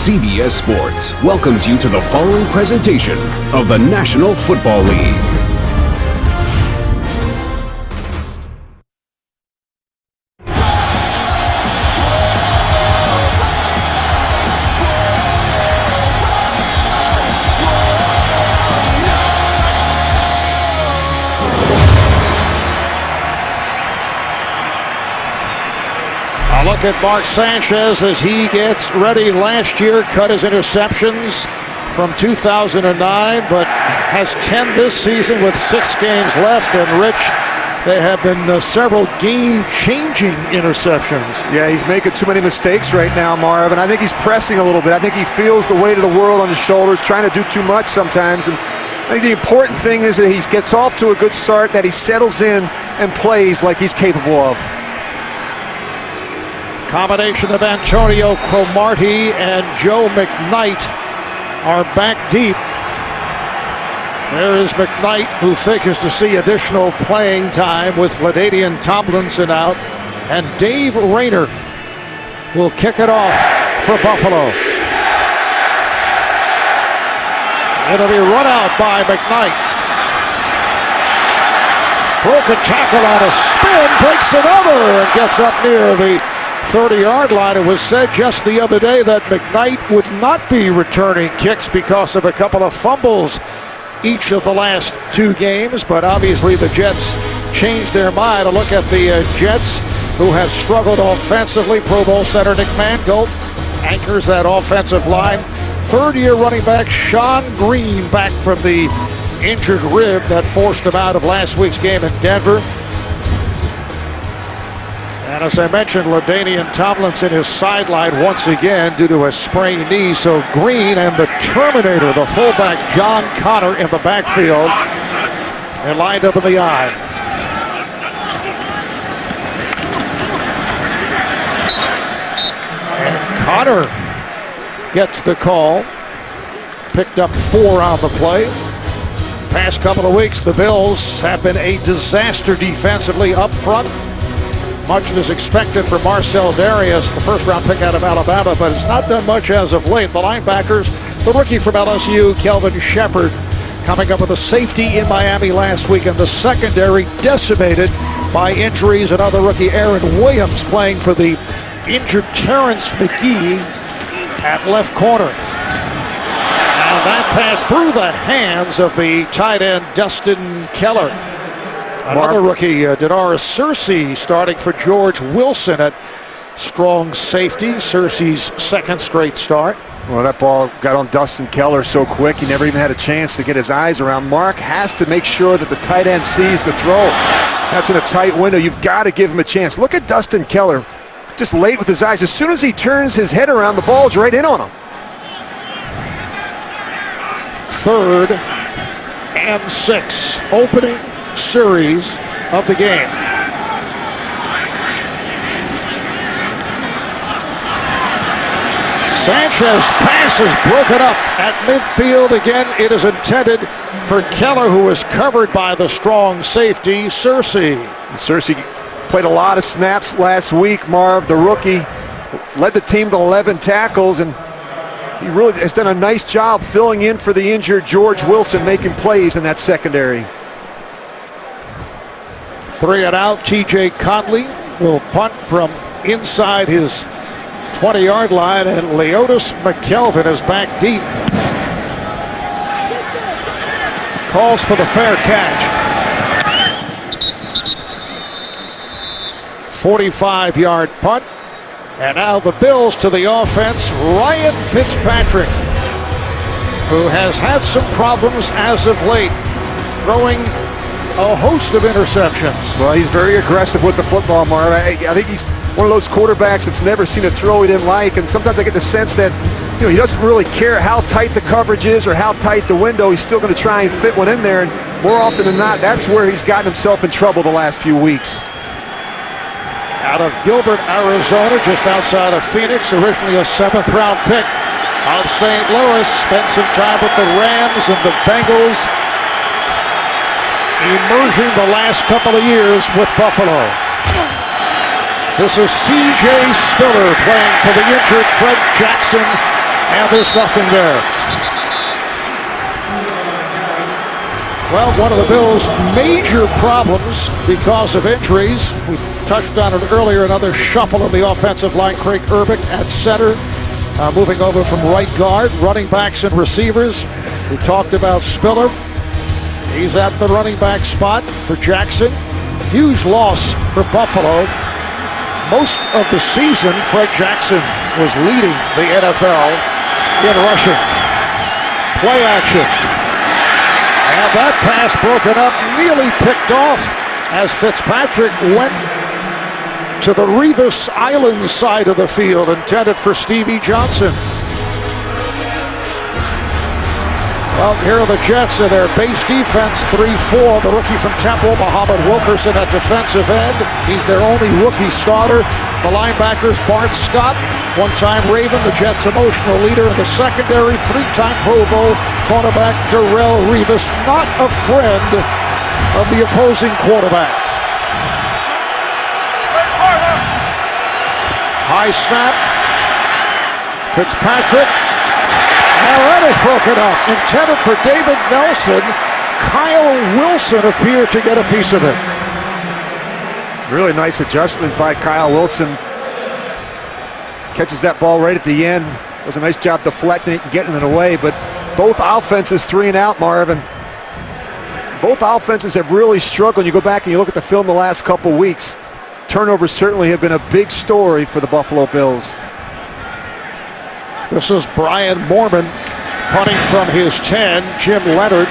CBS Sports welcomes you to the following presentation of the National Football League. Look at Mark Sanchez as he gets ready. Last year cut his interceptions from 2009, but has 10 this season with 6 games left. And Rich, they have been several game-changing interceptions. Yeah, he's making too many mistakes right now, Marv, and I think he's pressing a little bit. I think he feels the weight of the world on his shoulders, trying to do too much sometimes. And I think the important thing is that he gets off to a good start, that he settles in and plays like he's capable of. Combination of Antonio Cromartie and Joe McKnight are back deep. There is McKnight, who figures to see additional playing time with LaDainian Tomlinson out, and Dave Rayner will kick it off for Buffalo. It'll be run out by McKnight. Broken tackle on a spin, breaks another, and gets up near the 30-yard line. It was said just the other day that McKnight would not be returning kicks because of a couple of fumbles each of the last 2 games, but obviously the Jets changed their mind. A look at the Jets, who have struggled offensively. Pro Bowl center Nick Mangold anchors that offensive line. Third-year running back Sean Green back from the injured rib that forced him out of last week's game in Denver. And as I mentioned, LaDainian Tomlinson is sidelined once again due to a sprained knee. So Green and the Terminator, the fullback John Connor, in the backfield and lined up in the eye. And Connor gets the call. Picked up 4 on the play. Past couple of weeks, the Bills have been a disaster defensively up front. Much is expected from Marcell Dareus, the first-round pick out of Alabama, but it's not done much as of late. The linebackers, the rookie from LSU, Kelvin Shepard, coming up with a safety in Miami last week, and the secondary decimated by injuries. Another rookie, Aaron Williams, playing for the injured Terrence McGee at left corner. And that pass through the hands of the tight end, Dustin Keller. Another rookie, Denarius Searcy, starting for George Wilson at strong safety. Searcy's 2nd straight start. Well, that ball got on Dustin Keller so quick, he never even had a chance to get his eyes around. Mark has to make sure that the tight end sees the throw. That's in a tight window. You've got to give him a chance. Look at Dustin Keller, just late with his eyes. As soon as he turns his head around, the ball's right in on him. 3rd and 6, opening series of the game. Sanchez pass is broken up at midfield. Again, it is intended for Keller, who is covered by the strong safety, Searcy. Searcy played a lot of snaps last week, Marv. The rookie led the team to 11 tackles, and he really has done a nice job filling in for the injured George Wilson, making plays in that secondary. 3 and out. T.J. Conley will punt from inside his 20-yard line, and Leotis McKelvin is back deep. Calls for the fair catch. 45-yard punt. And now the Bills to the offense. Ryan Fitzpatrick, who has had some problems as of late, throwing a host of interceptions. Well, he's very aggressive with the football, Marv. I think he's one of those quarterbacks that's never seen a throw he didn't like, and sometimes I get the sense that he doesn't really care how tight the coverage is or how tight the window. He's still going to try and fit one in there, and more often than not, that's where he's gotten himself in trouble the last few weeks. Out of Gilbert, Arizona, just outside of Phoenix, originally a 7th-round pick of St. Louis. Spent some time with the Rams and the Bengals, emerging the last couple of years with Buffalo. This is C.J. Spiller playing for the injured Fred Jackson And there's nothing there. Well, one of the Bills' major problems because of injuries, we touched on it earlier, another shuffle of the offensive line. Craig Urbick at center, moving over from right guard, running backs and receivers. We talked about Spiller. He's at the running back spot for Jackson. Huge loss for Buffalo. Most of the season, Fred Jackson was leading the NFL in rushing. Play action. And that pass broken up, nearly picked off as Fitzpatrick went to the Revis Island side of the field, intended for Stevie Johnson. Well, here are the Jets in their base defense, 3-4. The rookie from Temple, Muhammad Wilkerson at defensive end. He's their only rookie starter. The linebackers, Bart Scott, one-time Raven, the Jets' emotional leader. In the secondary, three-time Pro Bowl cornerback Darrelle Revis, not a friend of the opposing quarterback. High snap. Fitzpatrick. Now that is broken up. Intended for David Nelson. Kyle Wilson appeared to get a piece of it. Really nice adjustment by Kyle Wilson. Catches that ball right at the end. Does a nice job deflecting it and getting it away. But both offenses 3 and out, Marvin. Both offenses have really struggled. You go back and you look at the film the last couple weeks. Turnovers certainly have been a big story for the Buffalo Bills. This is Brian Moorman punting from his 10. Jim Leonard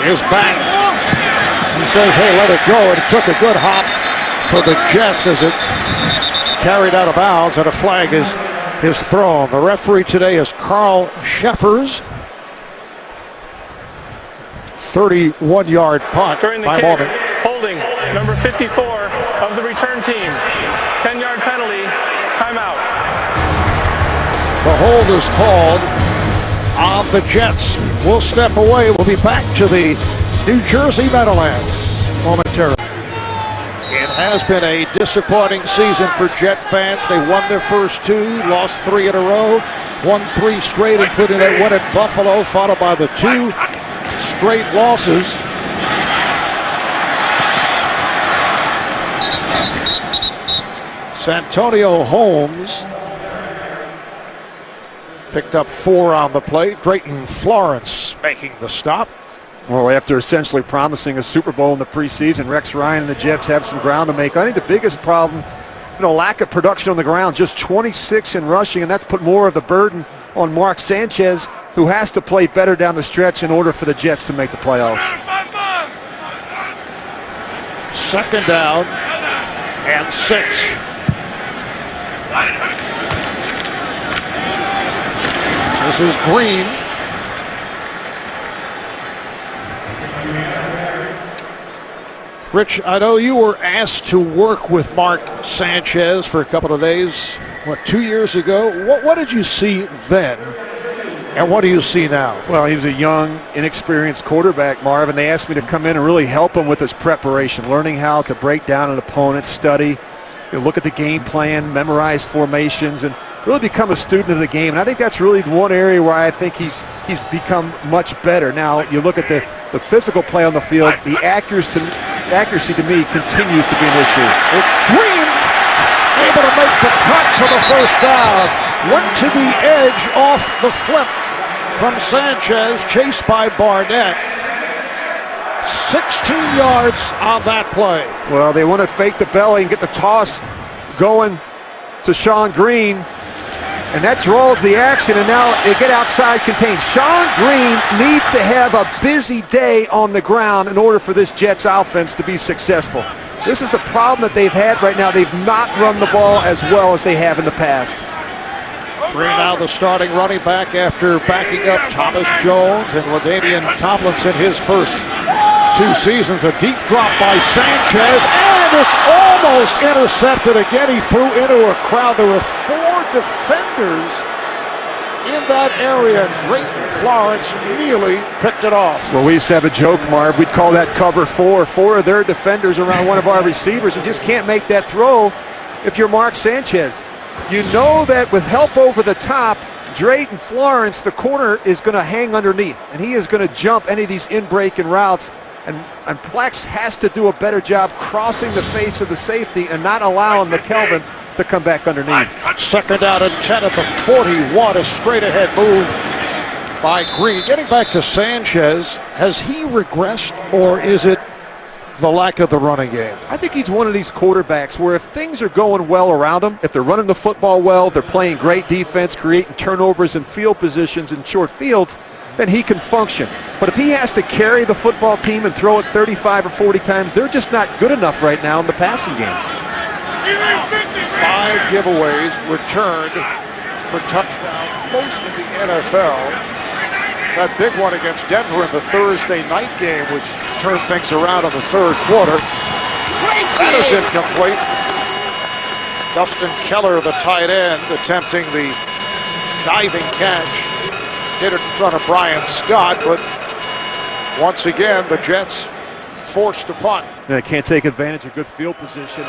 is back. He says, hey, let it go. And it took a good hop for the Jets as it carried out of bounds, and a flag is thrown. The referee today is Carl Sheffers. 31-yard punt by Moorman. Holding number 54 of the return team. 10-yard penalty, timeout. The hold is called on the Jets. We'll step away. We'll be back to the New Jersey Meadowlands momentarily. It has been a disappointing season for Jet fans. They won their first 2, lost 3 in a row, won 3 straight, including that win at Buffalo, followed by the 2 straight losses. Santonio Holmes picked up 4 on the play. Drayton Florence making the stop. Well, after essentially promising a Super Bowl in the preseason, Rex Ryan and the Jets have some ground to make. I think the biggest problem, lack of production on the ground, just 26 in rushing, and that's put more of the burden on Mark Sanchez, who has to play better down the stretch in order for the Jets to make the playoffs. Second down and 6. This is Green. Rich, I know you were asked to work with Mark Sanchez for a couple of days, 2 years ago? What did you see then, and what do you see now? Well, he was a young, inexperienced quarterback, Marv, and they asked me to come in and really help him with his preparation, learning how to break down an opponent, study, look at the game plan, memorize formations, and really become a student of the game. And I think that's really one area where I think he's become much better. Now, you look at the physical play on the field, the accuracy to me continues to be an issue. It's Green able to make the cut for the first down. Went to the edge off the flip from Sanchez, chased by Barnett. 16 yards on that play. Well, they want to fake the belly and get the toss going to Sean Green, and that draws the action, and now they get outside contained. Sean Green needs to have a busy day on the ground in order for this Jets offense to be successful. This is the problem that they've had right now. They've not run the ball as well as they have in the past. Green now the starting running back after backing up Thomas Jones and LaDainian Tomlinson his first 2 seasons. A deep drop by Sanchez, and it's almost intercepted again. He threw into a crowd. There were 4 defenders in that area, and Drayton Florence nearly picked it off. Well, we used to have a joke, Marv. We'd call that cover 4. 4 of their defenders around one of our receivers, and just can't make that throw if you're Mark Sanchez. You know that with help over the top, Drayton Florence, the corner, is going to hang underneath, and he is going to jump any of these in-breaking routes. And Plex has to do a better job crossing the face of the safety and not allowing McKelvin to come back underneath. Second down and 10 at the 41. A straight-ahead move by Green. Getting back to Sanchez, has he regressed, or is it the lack of the running game? I think he's one of these quarterbacks where if things are going well around him, if they're running the football well, they're playing great defense, creating turnovers and field positions in short fields, then he can function. But if he has to carry the football team and throw it 35 or 40 times, they're just not good enough right now in the passing game. 5 giveaways returned for touchdowns, most in the NFL. That big one against Denver in the Thursday night game, which turned things around in the third quarter. That is incomplete. Dustin Keller, the tight end, attempting the diving catch. Hit it in front of Brian Scott, but once again, the Jets forced to punt. They can't take advantage of good field position.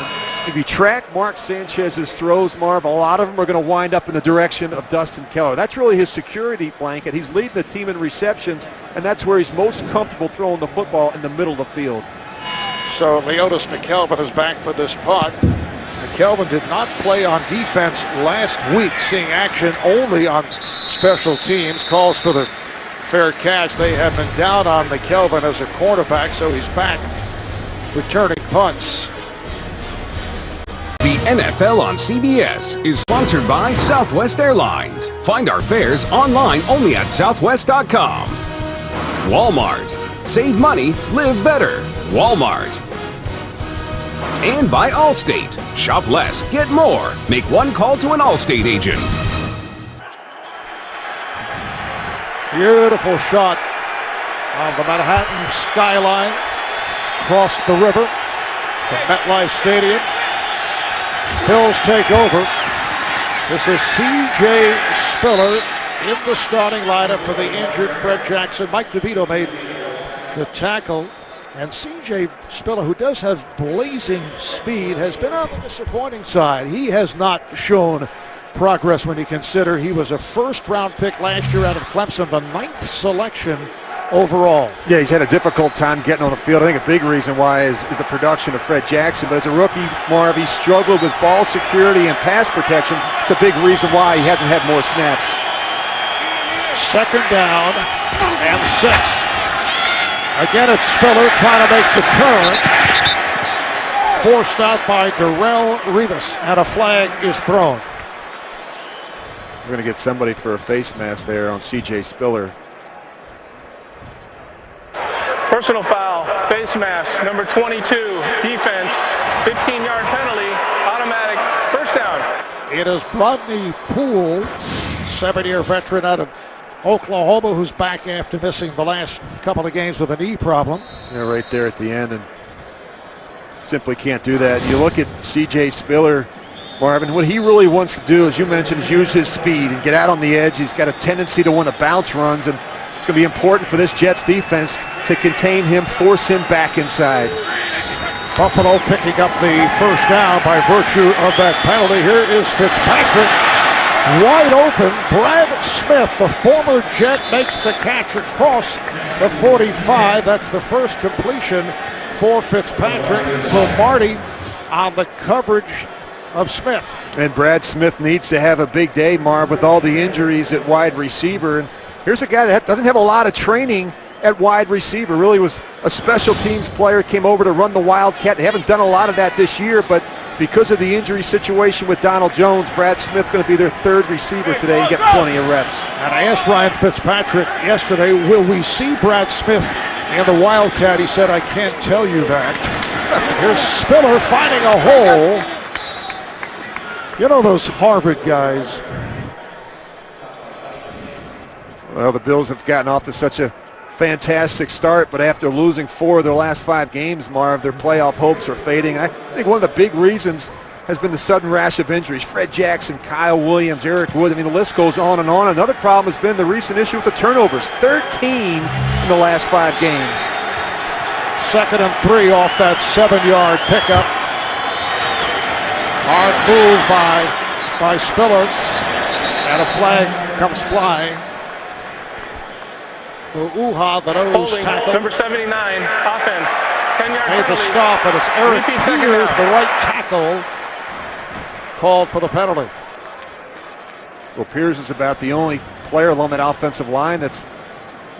If you track Mark Sanchez's throws, Marv, a lot of them are going to wind up in the direction of Dustin Keller. That's really his security blanket. He's leading the team in receptions, and that's where he's most comfortable throwing the football in the middle of the field. So Leotis McKelvin is back for this punt. McKelvin did not play on defense last week, seeing action only on special teams. Calls for the fair catch. They have been down on McKelvin as a quarterback, so he's back returning punts. The NFL on CBS is sponsored by Southwest Airlines. Find our fares online only at southwest.com. Walmart. Save money, live better. Walmart. And by Allstate. Shop less, get more. Make one call to an Allstate agent. Beautiful shot of the Manhattan skyline across the river from MetLife Stadium. Bills take over. This is C.J. Spiller in the starting lineup for the injured Fred Jackson. Mike DeVito made the tackle. And C.J. Spiller, who does have blazing speed, has been on the disappointing side. He has not shown progress when you consider he was a first-round pick last year out of Clemson, the 9th selection overall. Yeah, he's had a difficult time getting on the field. I think a big reason why is the production of Fred Jackson. But as a rookie, Marv, he struggled with ball security and pass protection. It's a big reason why he hasn't had more snaps. Second down and 6. Again, it's Spiller trying to make the turn. Forced out by Darrelle Revis, and a flag is thrown. We're going to get somebody for a face mask there on C.J. Spiller. Personal foul, face mask, number 22, defense, 15-yard penalty, automatic, first down. It is Brodney Poole, 7-year veteran out of Oklahoma, who's back after missing the last couple of games with a knee problem. Yeah, right there at the end, and simply can't do that. You look at C.J. Spiller, Marvin, what he really wants to do, as you mentioned, is use his speed and get out on the edge. He's got a tendency to want to bounce runs, and it's going to be important for this Jets defense to contain him, force him back inside. Buffalo picking up the first down by virtue of that penalty. Here is Fitzpatrick, wide open. Brad Smith, the former Jet, makes the catch across the 45. That's the first completion for Fitzpatrick. Lombardi on the coverage of Smith. And Brad Smith needs to have a big day, Marv, with all the injuries at wide receiver. And here's a guy that doesn't have a lot of training at wide receiver. Really was a special teams player, came over to run the Wildcat. They haven't done a lot of that this year, but because of the injury situation with Donald Jones, Brad Smith going to be their third receiver today. He got plenty of reps. And I asked Ryan Fitzpatrick yesterday, will we see Brad Smith in the Wildcat? He said, I can't tell you that. Here's Spiller finding a hole. You know those Harvard guys. Well, the Bills have gotten off to such a fantastic start, but after losing 4 of their last 5 games, Marv, their playoff hopes are fading. I think one of the big reasons has been the sudden rash of injuries. Fred Jackson, Kyle Williams, Eric Wood. I mean, the list goes on and on. Another problem has been the recent issue with the turnovers. 13 in the last 5 games. 2nd and 3 off that 7-yard pickup. Hard move by Spiller. And a flag comes flying. Uha, the nose Holding, tackle. number 79, offense. 10-yard Made the penalty. stop, but it's Eric Repeat second Peters, down. the right tackle, called for the penalty. Well, Peters is about the only player along that offensive line that's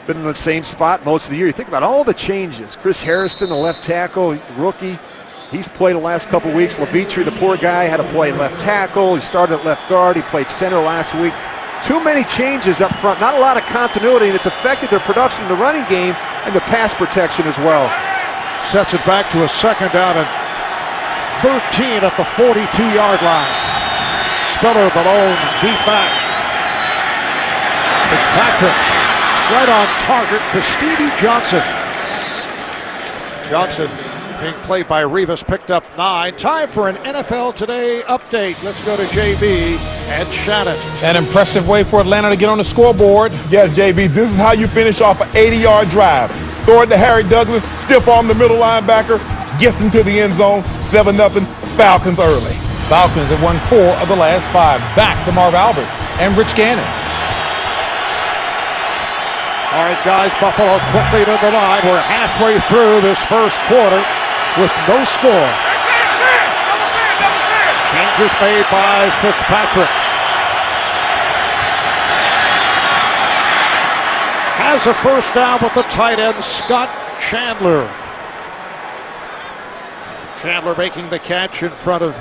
been in the same spot most of the year. You think about all the changes. Chris Harrison, the left tackle, rookie. He's played the last couple weeks. Levitri, the poor guy, had to play left tackle. He started at left guard. He played center last week. Too many changes up front. Not a lot of continuity, and it's affected their production in the running game and the pass protection as well. Sets it back to a second down and 13 at the 42-yard line. Spiller, the lone deep back. Fitzpatrick right on target for Stevie Johnson. Johnson being played by Rivas, picked up 9. Time for an NFL Today update. Let's go to JB and Shannon. An impressive way for Atlanta to get on the scoreboard. Yes, JB, this is how you finish off an 80-yard drive. Throw it to Harry Douglas, stiff arm the middle linebacker, gets into the end zone, 7-0, Falcons early. Falcons have won 4 of the last 5. Back to Marv Albert and Rich Gannon. All right, guys, Buffalo quickly to the line. We're halfway through this first quarter with no score. Changes made by Fitzpatrick. Has a first down with the tight end, Scott Chandler. Chandler making the catch in front of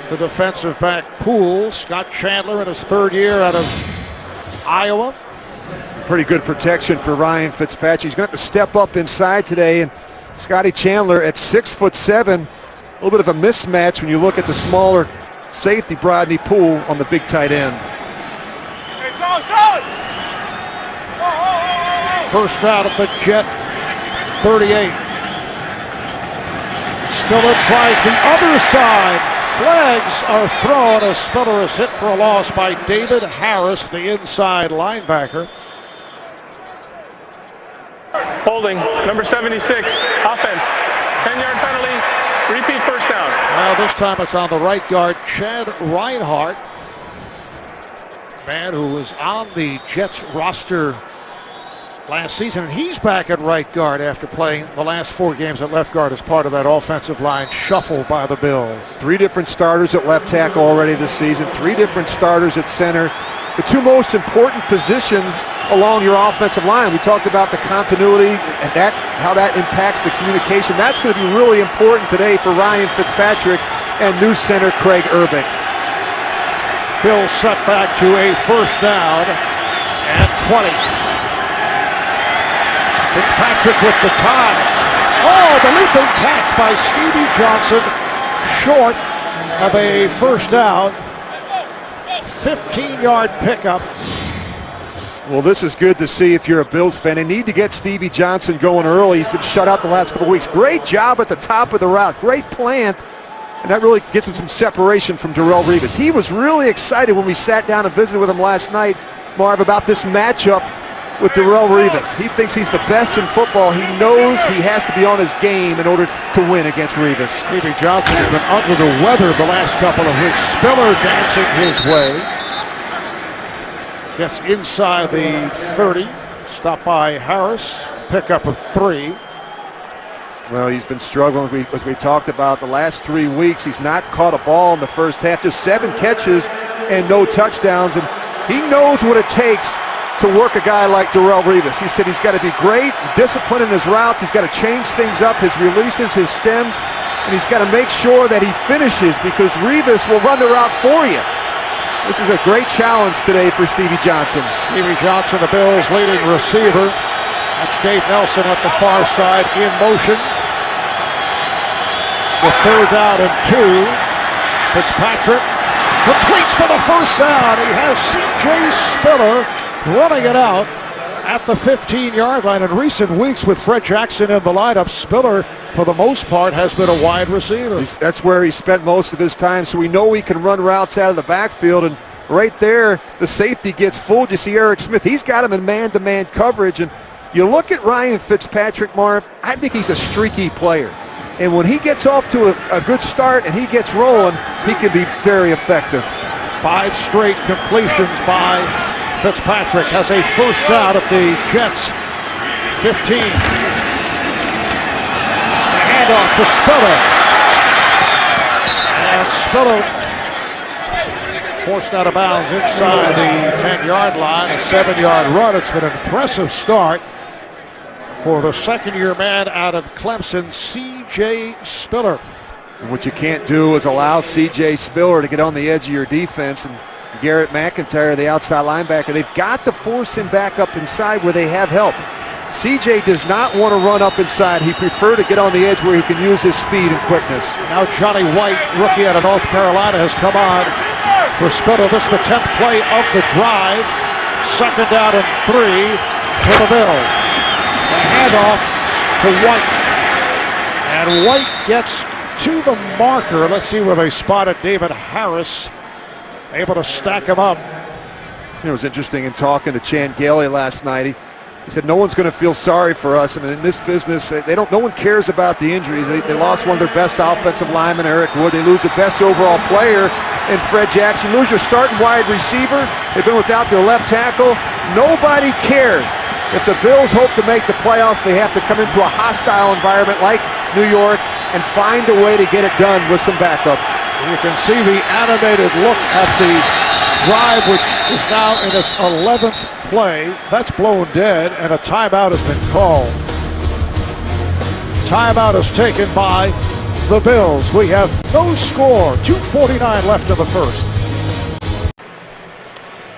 the defensive back Poole. Scott Chandler in his third year out of Iowa. Pretty good protection for Ryan Fitzpatrick. He's going to have to step up inside today, and Scotty Chandler at 6'7", a little bit of a mismatch when you look at the smaller safety Brodney Poole on the big tight end. Hey, solid. First down at the Jet 38. Spiller tries the other side. Flags are thrown as Spiller is hit for a loss by David Harris, the inside linebacker. Holding, number 76, offense. 10-yard penalty. Repeat first down. Well, this time it's on the right guard, Chad Reinhardt. Man who was on the Jets roster last season, and he's back at right guard after playing the last 4 games at left guard as part of that offensive line shuffle by the Bills. 3 different starters at left tackle already this season, 3 different starters at center. The 2 most important positions along your offensive line. We talked about the continuity and how that impacts the communication. That's going to be really important today for Ryan Fitzpatrick and new center Craig Urban. Bills set back to a first down at 20. Fitzpatrick with the tie. Oh, the leaping catch by Stevie Johnson, short of a first down. 15-yard pickup. Well, this is good to see if you're a Bills fan. They need to get Stevie Johnson going early. He's been shut out the last couple of weeks. Great job at the top of the route. Great plant. And that really gets him some separation from Darrelle Revis. He was really excited when we sat down and visited with him last night, Marv, about this matchup with Darrelle Revis. He thinks he's the best in football. He knows he has to be on his game in order to win against Revis. Stevie Johnson has been under the weather the last couple of weeks. Spiller dancing his way. Gets inside the 30. Stopped by Harris. Pickup of 3. Well, he's been struggling, as we talked about, the last 3 weeks. He's not caught a ball in the first half. Just 7 catches and no touchdowns. And he knows what it takes to work a guy like Darrelle Revis. He said he's got to be great, disciplined in his routes. He's got to change things up, his releases, his stems, and he's got to make sure that he finishes because Revis will run the route for you. This is a great challenge today for Stevie Johnson. Stevie Johnson, the Bills' leading receiver. That's Dave Nelson at the far side in motion. The third down and 2. Fitzpatrick completes for the first down. He has C.J. Spiller running it out at the 15-yard line. In recent weeks with Fred Jackson in the lineup, Spiller, for the most part, has been a wide receiver. That's where he spent most of his time, so we know he can run routes out of the backfield. And right there, the safety gets fooled. You see Eric Smith. He's got him in man-to-man coverage. And you look at Ryan Fitzpatrick, Marv, I think he's a streaky player. And when he gets off to a good start and he gets rolling, he can be very effective. 5 straight completions by Fitzpatrick. Has a first down at the Jets' 15. The handoff to Spiller. And Spiller forced out of bounds inside the 10-yard line. A 7-yard run. It's been an impressive start for the second-year man out of Clemson, C.J. Spiller. What you can't do is allow C.J. Spiller to get on the edge of your defense. And Garrett McIntyre, the outside linebacker, they've got to force him back up inside where they have help. C.J. does not want to run up inside. He prefers to get on the edge where he can use his speed and quickness. Now Johnny White, rookie out of North Carolina, has come on for Spiller. This is the 10th play of the drive. Second down and 3 for the Bills. A handoff to White. And White gets to the marker. Let's see where they spotted David Harris. Able to stack him up. It was interesting in talking to Chan Gailey last night. He said no one's going to feel sorry for us. I mean, in this business, no one cares about the injuries. They lost one of their best offensive linemen, Eric Wood. They lose the best overall player in Fred Jackson. Lose your starting wide receiver. They've been without their left tackle. Nobody cares. If the Bills hope to make the playoffs, they have to come into a hostile environment like New York and find a way to get it done with some backups. You can see the animated look at the drive, which is now in its 11th play. That's blown dead, and a timeout has been called. Timeout is taken by the Bills. We have no score. 2:49 left in the first.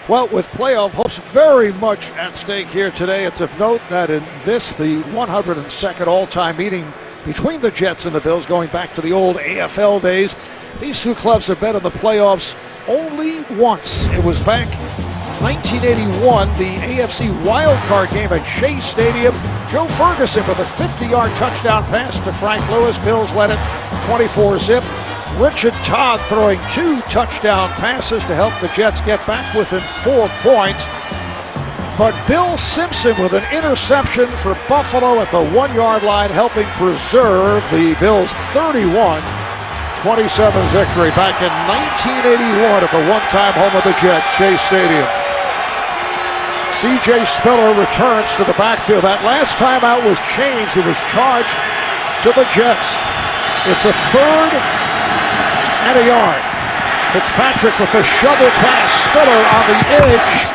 Well, with playoff hopes very much at stake here today, it's of note that in this, the 102nd all-time meeting between the Jets and the Bills, going back to the old AFL days, these two clubs have been in the playoffs only once. It was back 1981, the AFC wildcard game at Shea Stadium. Joe Ferguson with a 50-yard touchdown pass to Frank Lewis. Bills led it 24-zip. Richard Todd throwing 2 touchdown passes to help the Jets get back within 4 points. But Bill Simpson with an interception for Buffalo at the 1-yard line, helping preserve the Bills' 31-27 victory back in 1981 at the one-time home of the Jets, Shea Stadium. C.J. Spiller returns to the backfield. That last timeout was changed. It was charged to the Jets. It's a 3rd and a yard. Fitzpatrick with the shovel pass. Spiller on the edge.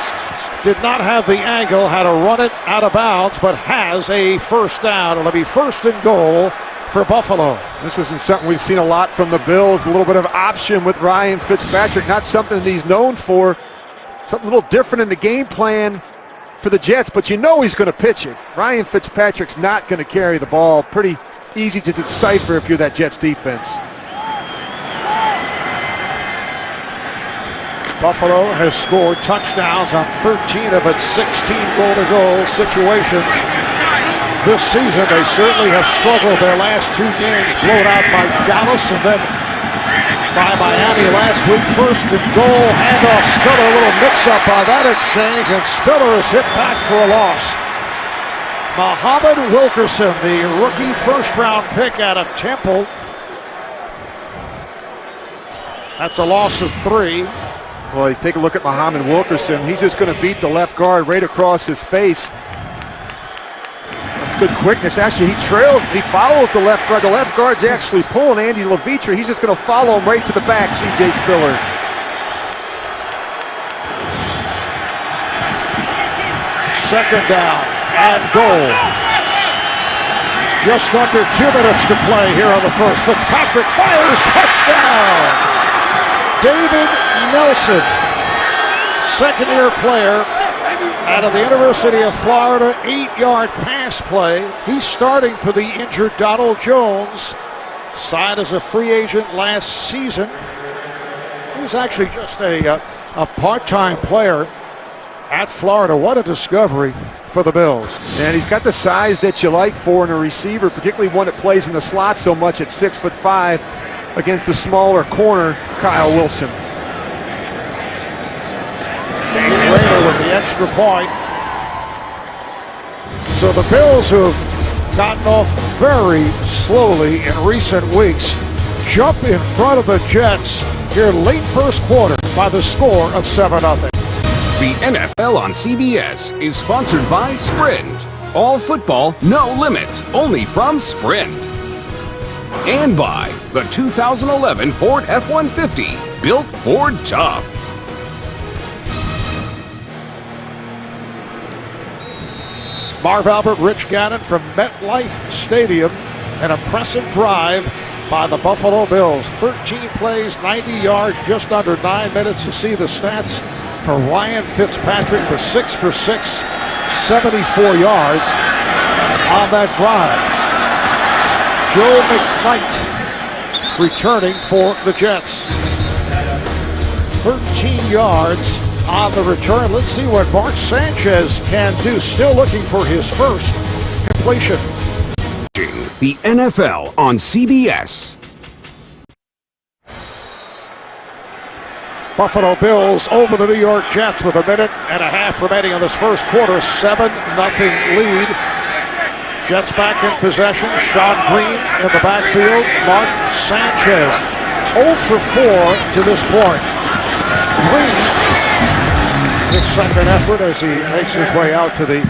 Did not have the angle, had to run it out of bounds, but has a first down. It'll be 1st and goal for Buffalo. This isn't something we've seen a lot from the Bills. A little bit of option with Ryan Fitzpatrick. Not something that he's known for. Something a little different in the game plan for the Jets, but you know he's going to pitch it. Ryan Fitzpatrick's not going to carry the ball. Pretty easy to decipher if you're that Jets defense. Buffalo has scored touchdowns on 13 of its 16 goal-to-goal situations this season. They certainly have struggled their last 2 games, blown out by Dallas and then by Miami last week. 1st and goal, handoff Spiller, a little mix-up on that exchange, and Spiller is hit back for a loss. Muhammad Wilkerson, the rookie first-round pick out of Temple. That's a loss of 3. Well, you take a look at Muhammad Wilkerson. He's just going to beat the left guard right across his face. That's good quickness. Actually, he follows the left guard. The left guard's actually pulling Andy Levitre. He's just going to follow him right to the back, C.J. Spiller. Second down and goal. Just under 2 minutes to play here on the first. Fitzpatrick fires, touchdown! David Nelson, second-year player out of the University of Florida, 8-yard pass play. He's starting for the injured Donald Jones, signed as a free agent last season. He was actually just a part-time player at Florida. What a discovery for the Bills. And he's got the size that you like for in a receiver, particularly one that plays in the slot so much at 6'5", against the smaller corner, Kyle Wilson. Rayner with the extra point. So the Bills, who have gotten off very slowly in recent weeks, jump in front of the Jets here late first quarter. by the score of 7-0. The NFL on CBS is sponsored by Sprint. All football, no limits, only from Sprint. And by the 2011 Ford F-150, built Ford tough. Marv Albert, Rich Gannon from MetLife Stadium. An impressive drive by the Buffalo Bills. 13 plays, 90 yards, just under 9 minutes. You see the stats for Ryan Fitzpatrick, the 6 for 6, 74 yards on that drive. Joe McKnight returning for the Jets. 13 yards on the return. Let's see what Mark Sanchez can do. Still looking for his first completion. The NFL on CBS. Buffalo Bills over the New York Jets with 1.5 minutes remaining in this first quarter. 7-0 lead. Jets back in possession. Sean Green in the backfield. Mark Sanchez 0 for 4 to this point. Green, his second effort as he makes his way out to the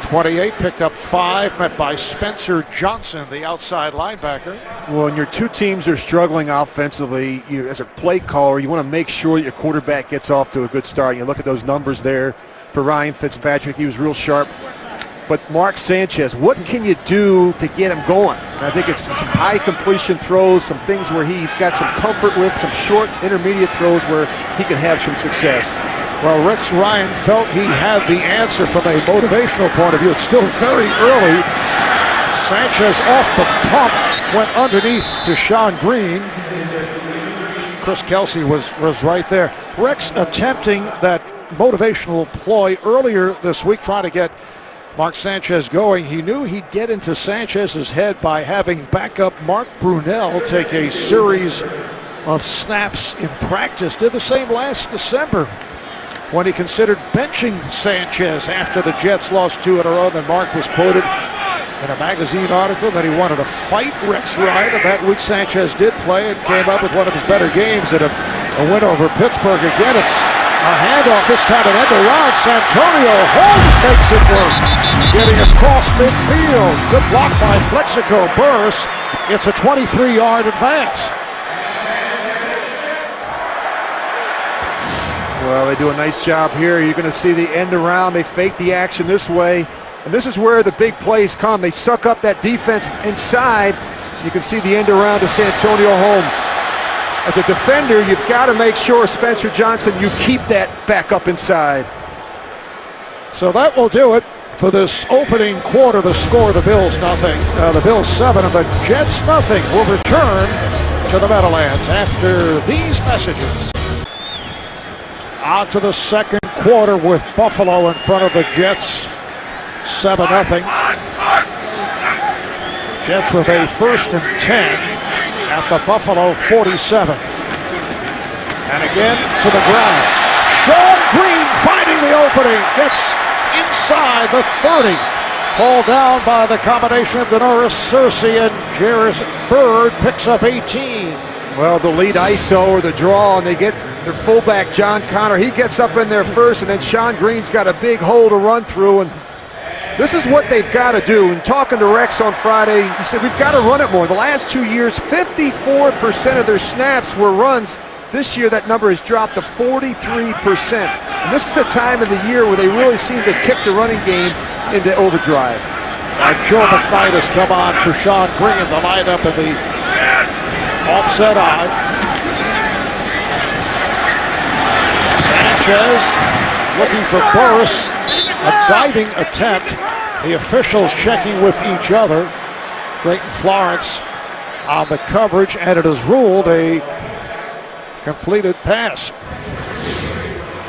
28, picked up 5, met by Spencer Johnson, the outside linebacker. Well, when your two teams are struggling offensively, as a play caller, you want to make sure your quarterback gets off to a good start. You look at those numbers there for Ryan Fitzpatrick. He was real sharp. But Mark Sanchez, what can you do to get him going? And I think it's some high completion throws, some things where he's got some comfort with, some short intermediate throws where he can have some success. Well, Rex Ryan felt he had the answer from a motivational point of view. It's still very early. Sanchez off the pump, went underneath to Sean Green. Chris Kelsey was right there. Rex attempting that motivational ploy earlier this week, trying to get Mark Sanchez going. He knew he'd get into Sanchez's head by having backup Mark Brunell take a series of snaps in practice. Did the same last December when he considered benching Sanchez after the Jets lost 2 in a row. Then Mark was quoted in a magazine article that he wanted to fight Rex Ryan, and that week Sanchez did play and came up with one of his better games at a win over Pittsburgh. Again, it's a handoff, this time an end around. Santonio Holmes makes it work, getting across midfield. Good block by Plexico Burress. It's a 23-yard advance. Well, they do a nice job here. You're going to see the end around. They fake the action this way. And this is where the big plays come. They suck up that defense inside. You can see the end around to Santonio Holmes. As a defender, you've got to make sure, Spencer Johnson, you keep that back up inside. So that will do it for this opening quarter. The score, the Bills nothing. The Bills 7 and the Jets nothing. Will return to the Meadowlands after these messages. On to the second quarter with Buffalo in front of the Jets. 7-0. Jets with a 1st and 10 at the Buffalo 47. And again to the ground. Sean Green finding the opening. Gets inside the 30. Pulled down by the combination of Denoris Searcy and Jairus Byrd. Picks up 18. Well, the lead ISO or the draw, and they get their fullback, John Connor. He gets up in there first, and then Sean Green's got a big hole to run through. And this is what they've got to do. And talking to Rex on Friday, he said, we've got to run it more. The last 2 years, 54% of their snaps were runs. This year, that number has dropped to 43%. And this is the time of the year where they really seem to kick the running game into overdrive. And Joe McKnight has come on for Sean Green, the lineup in the offset eye. Sanchez looking for Burress. A diving attempt. The officials checking with each other. Drayton Florence on the coverage, and it is ruled a completed pass.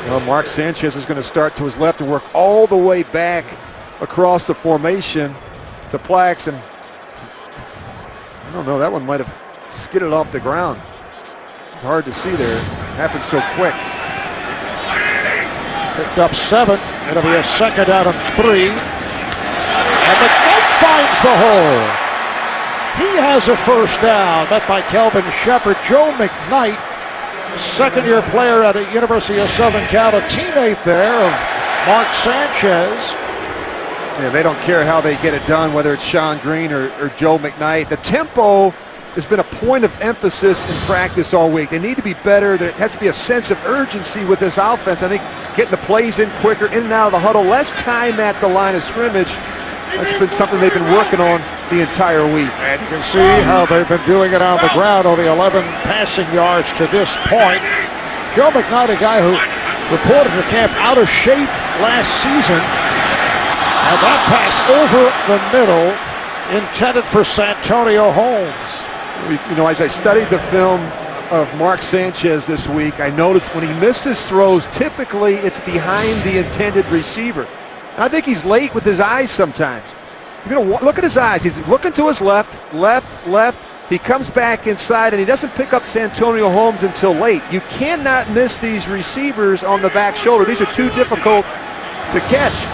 Well, Mark Sanchez is going to start to his left and work all the way back across the formation to Plax, and I don't know, that one might have skidded off the ground. It's hard to see there. It happened so quick. Picked up 7. It'll be a 2nd down and 3. And McKnight finds the hole. He has a 1st down. Met by Kelvin Shepard. Joe McKnight second-year player at the University of Southern Cal, a teammate there of Mark Sanchez. Yeah, they don't care how they get it done, whether it's Sean Green or Joe McKnight. The tempo has been a point of emphasis in practice all week. They need to be better. There has to be a sense of urgency with this offense. I think getting the plays in quicker, in and out of the huddle, less time at the line of scrimmage. That's been something they've been working on the entire week. And you can see how they've been doing it on the ground, only 11 passing yards to this point. Joe McKnight, a guy who reported to camp out of shape last season. And that pass over the middle, intended for Santonio Holmes. You know, as I studied the film of Mark Sanchez this week, I noticed when he misses throws, typically it's behind the intended receiver. And I think he's late with his eyes sometimes. You're going to look at his eyes. He's looking to his left. He comes back inside, and he doesn't pick up Santonio Holmes until late. You cannot miss these receivers on the back shoulder. These are too difficult to catch.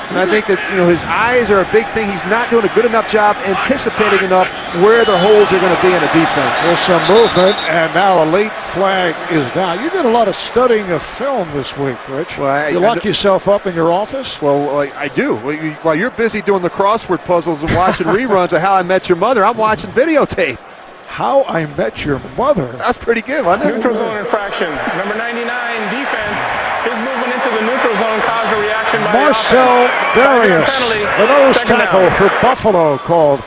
And I think that, you know, his eyes are a big thing. He's not doing a good enough job anticipating enough where the holes are going to be in the defense. There's some movement, and now a late flag is down. You did a lot of studying of film this week, Rich. Well, you lock yourself up in your office? Well, I do. While you're busy doing the crossword puzzles and watching reruns of How I Met Your Mother, I'm watching videotape. How I Met Your Mother? That's pretty good, wasn't it? Neutral zone infraction. Number 99, defense. His movement into the neutral zone caused a reaction by Marcel Darius, the nose tackle for Buffalo, called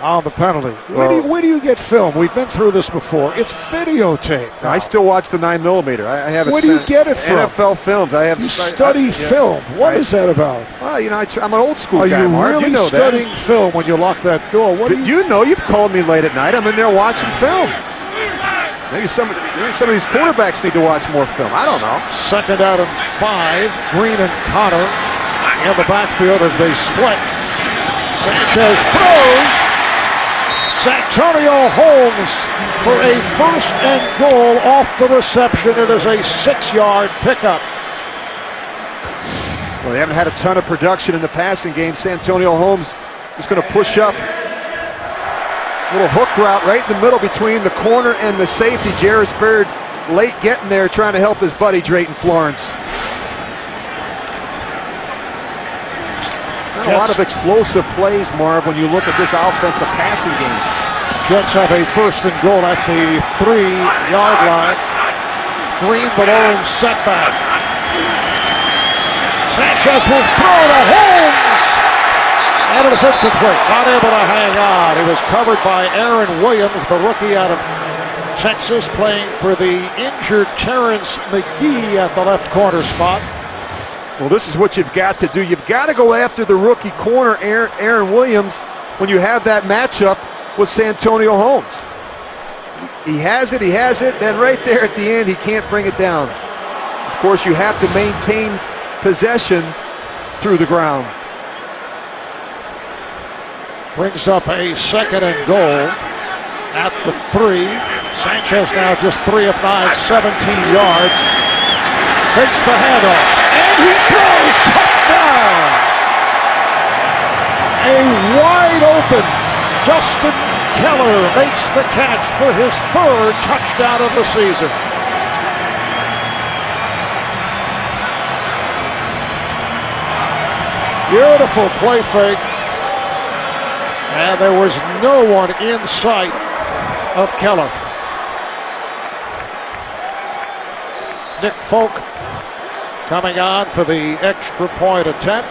on the penalty. Where do you get film? We've been through this before. It's videotape. I still watch the 9mm. I have it. Where do you get it from? NFL Films. I have. You study film. What is that about? Well, you know, I'm an old school guy. Are you Mark. Really studying film when you lock that door? You know, you've called me late at night. I'm in there watching film. Maybe some of these quarterbacks need to watch more film. I don't know. Second out and 5. Green and Connor in the backfield as they split. Sanchez throws. Santonio Holmes for a first and goal off the reception. It is a 6-yard pickup. Well, they haven't had a ton of production in the passing game. Santonio Holmes is going to push up. Little hook route right in the middle between the corner and the safety. Jairus Byrd late getting there, trying to help his buddy Drayton Florence. Not a lot of explosive plays, Marv, when you look at this offense, the passing game. Jets have a first and goal at the 3-yard line. Green the lone setback. Sanchez will throw to Holmes. And it is incomplete. Not able to hang on. He was covered by Aaron Williams, the rookie out of Texas, playing for the injured Terrence McGee at the left corner spot. Well, this is what you've got to do. You've got to go after the rookie corner, Aaron Williams, when you have that matchup with Santonio Holmes. He has it, then right there at the end, he can't bring it down. Of course, you have to maintain possession through the ground. Brings up a second and goal at the 3. Sanchez now just 3 of 9, 17 yards. Fakes the handoff, and he throws. Touchdown! A wide open Justin Keller makes the catch for his 3rd touchdown of the season. Beautiful play fake. And there was no one in sight of Keller. Nick Folk coming on for the extra point attempt.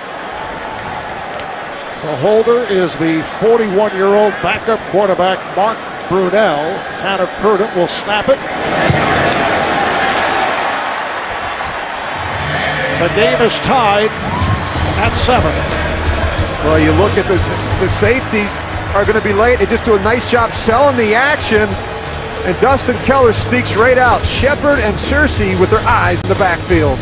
The holder is the 41-year-old backup quarterback Mark Brunell. Tanner Prudent will snap it. The game is tied at 7. Well, you look at the safeties are going to be late. They just do a nice job selling the action. And Dustin Keller sneaks right out. Shepard and Searcy with their eyes in the backfield.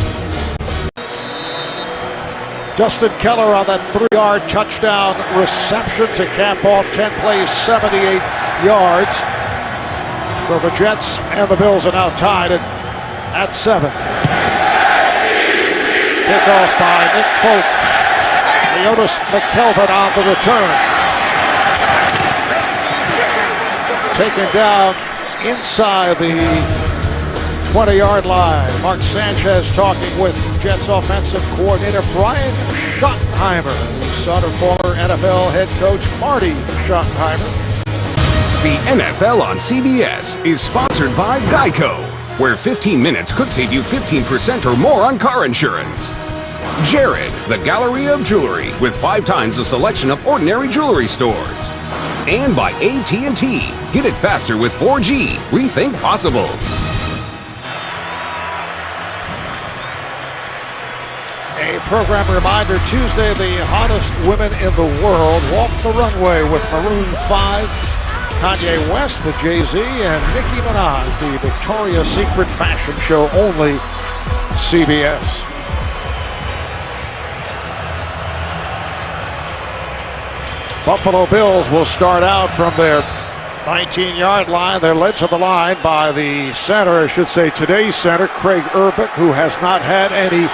Justin Keller on that 3-yard touchdown reception to cap off 10 plays, 78 yards. So the Jets and the Bills are now tied at 7. Kickoff by Nick Folk. Leonis McKelvin on the return. Taken down inside the 20-yard line. Mark Sanchez talking with Jets offensive coordinator Brian Schottenheimer, son of former NFL head coach Marty Schottenheimer. The NFL on CBS is sponsored by Geico, where 15 minutes could save you 15% or more on car insurance. Jared, the gallery of jewelry with 5 times the selection of ordinary jewelry stores. And by AT&T. Get it faster with 4G. Rethink possible. A program reminder, Tuesday, the hottest women in the world walk the runway with Maroon 5, Kanye West with Jay-Z, and Nicki Minaj, the Victoria's Secret fashion show, only CBS. Buffalo Bills will start out from their 19-yard line. They're led to the line by the center, I should say today's center, Craig Urbick, who has not had any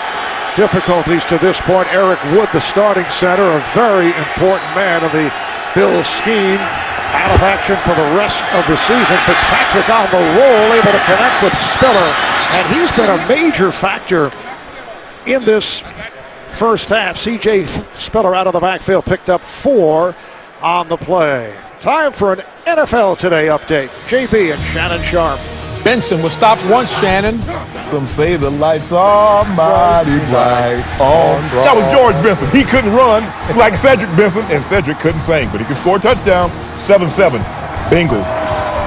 difficulties to this point. Eric Wood, the starting center, a very important man in the Bills scheme, out of action for the rest of the season. Fitzpatrick on the roll, able to connect with Spiller, and he's been a major factor in this first half. C.J. Spiller out of the backfield, picked up 4 on the play. Time for an NFL Today update. JB and Shannon Sharp. Benson was stopped once, Shannon. Some say the lights are mighty bright on. That was George Benson. He couldn't run like Cedric Benson, and Cedric couldn't sing, but he could score a touchdown. 7-7. Bengals.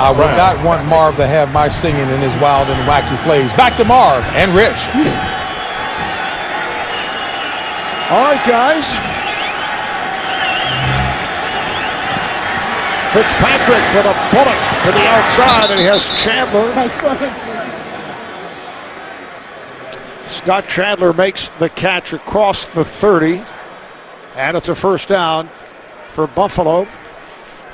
I would not want Marv to have my singing in his wild and wacky plays. Back to Marv and Rich. All right, guys. Fitzpatrick with a bullet to the outside, and he has Chandler. Scott Chandler makes the catch across the 30, and it's a first down for Buffalo.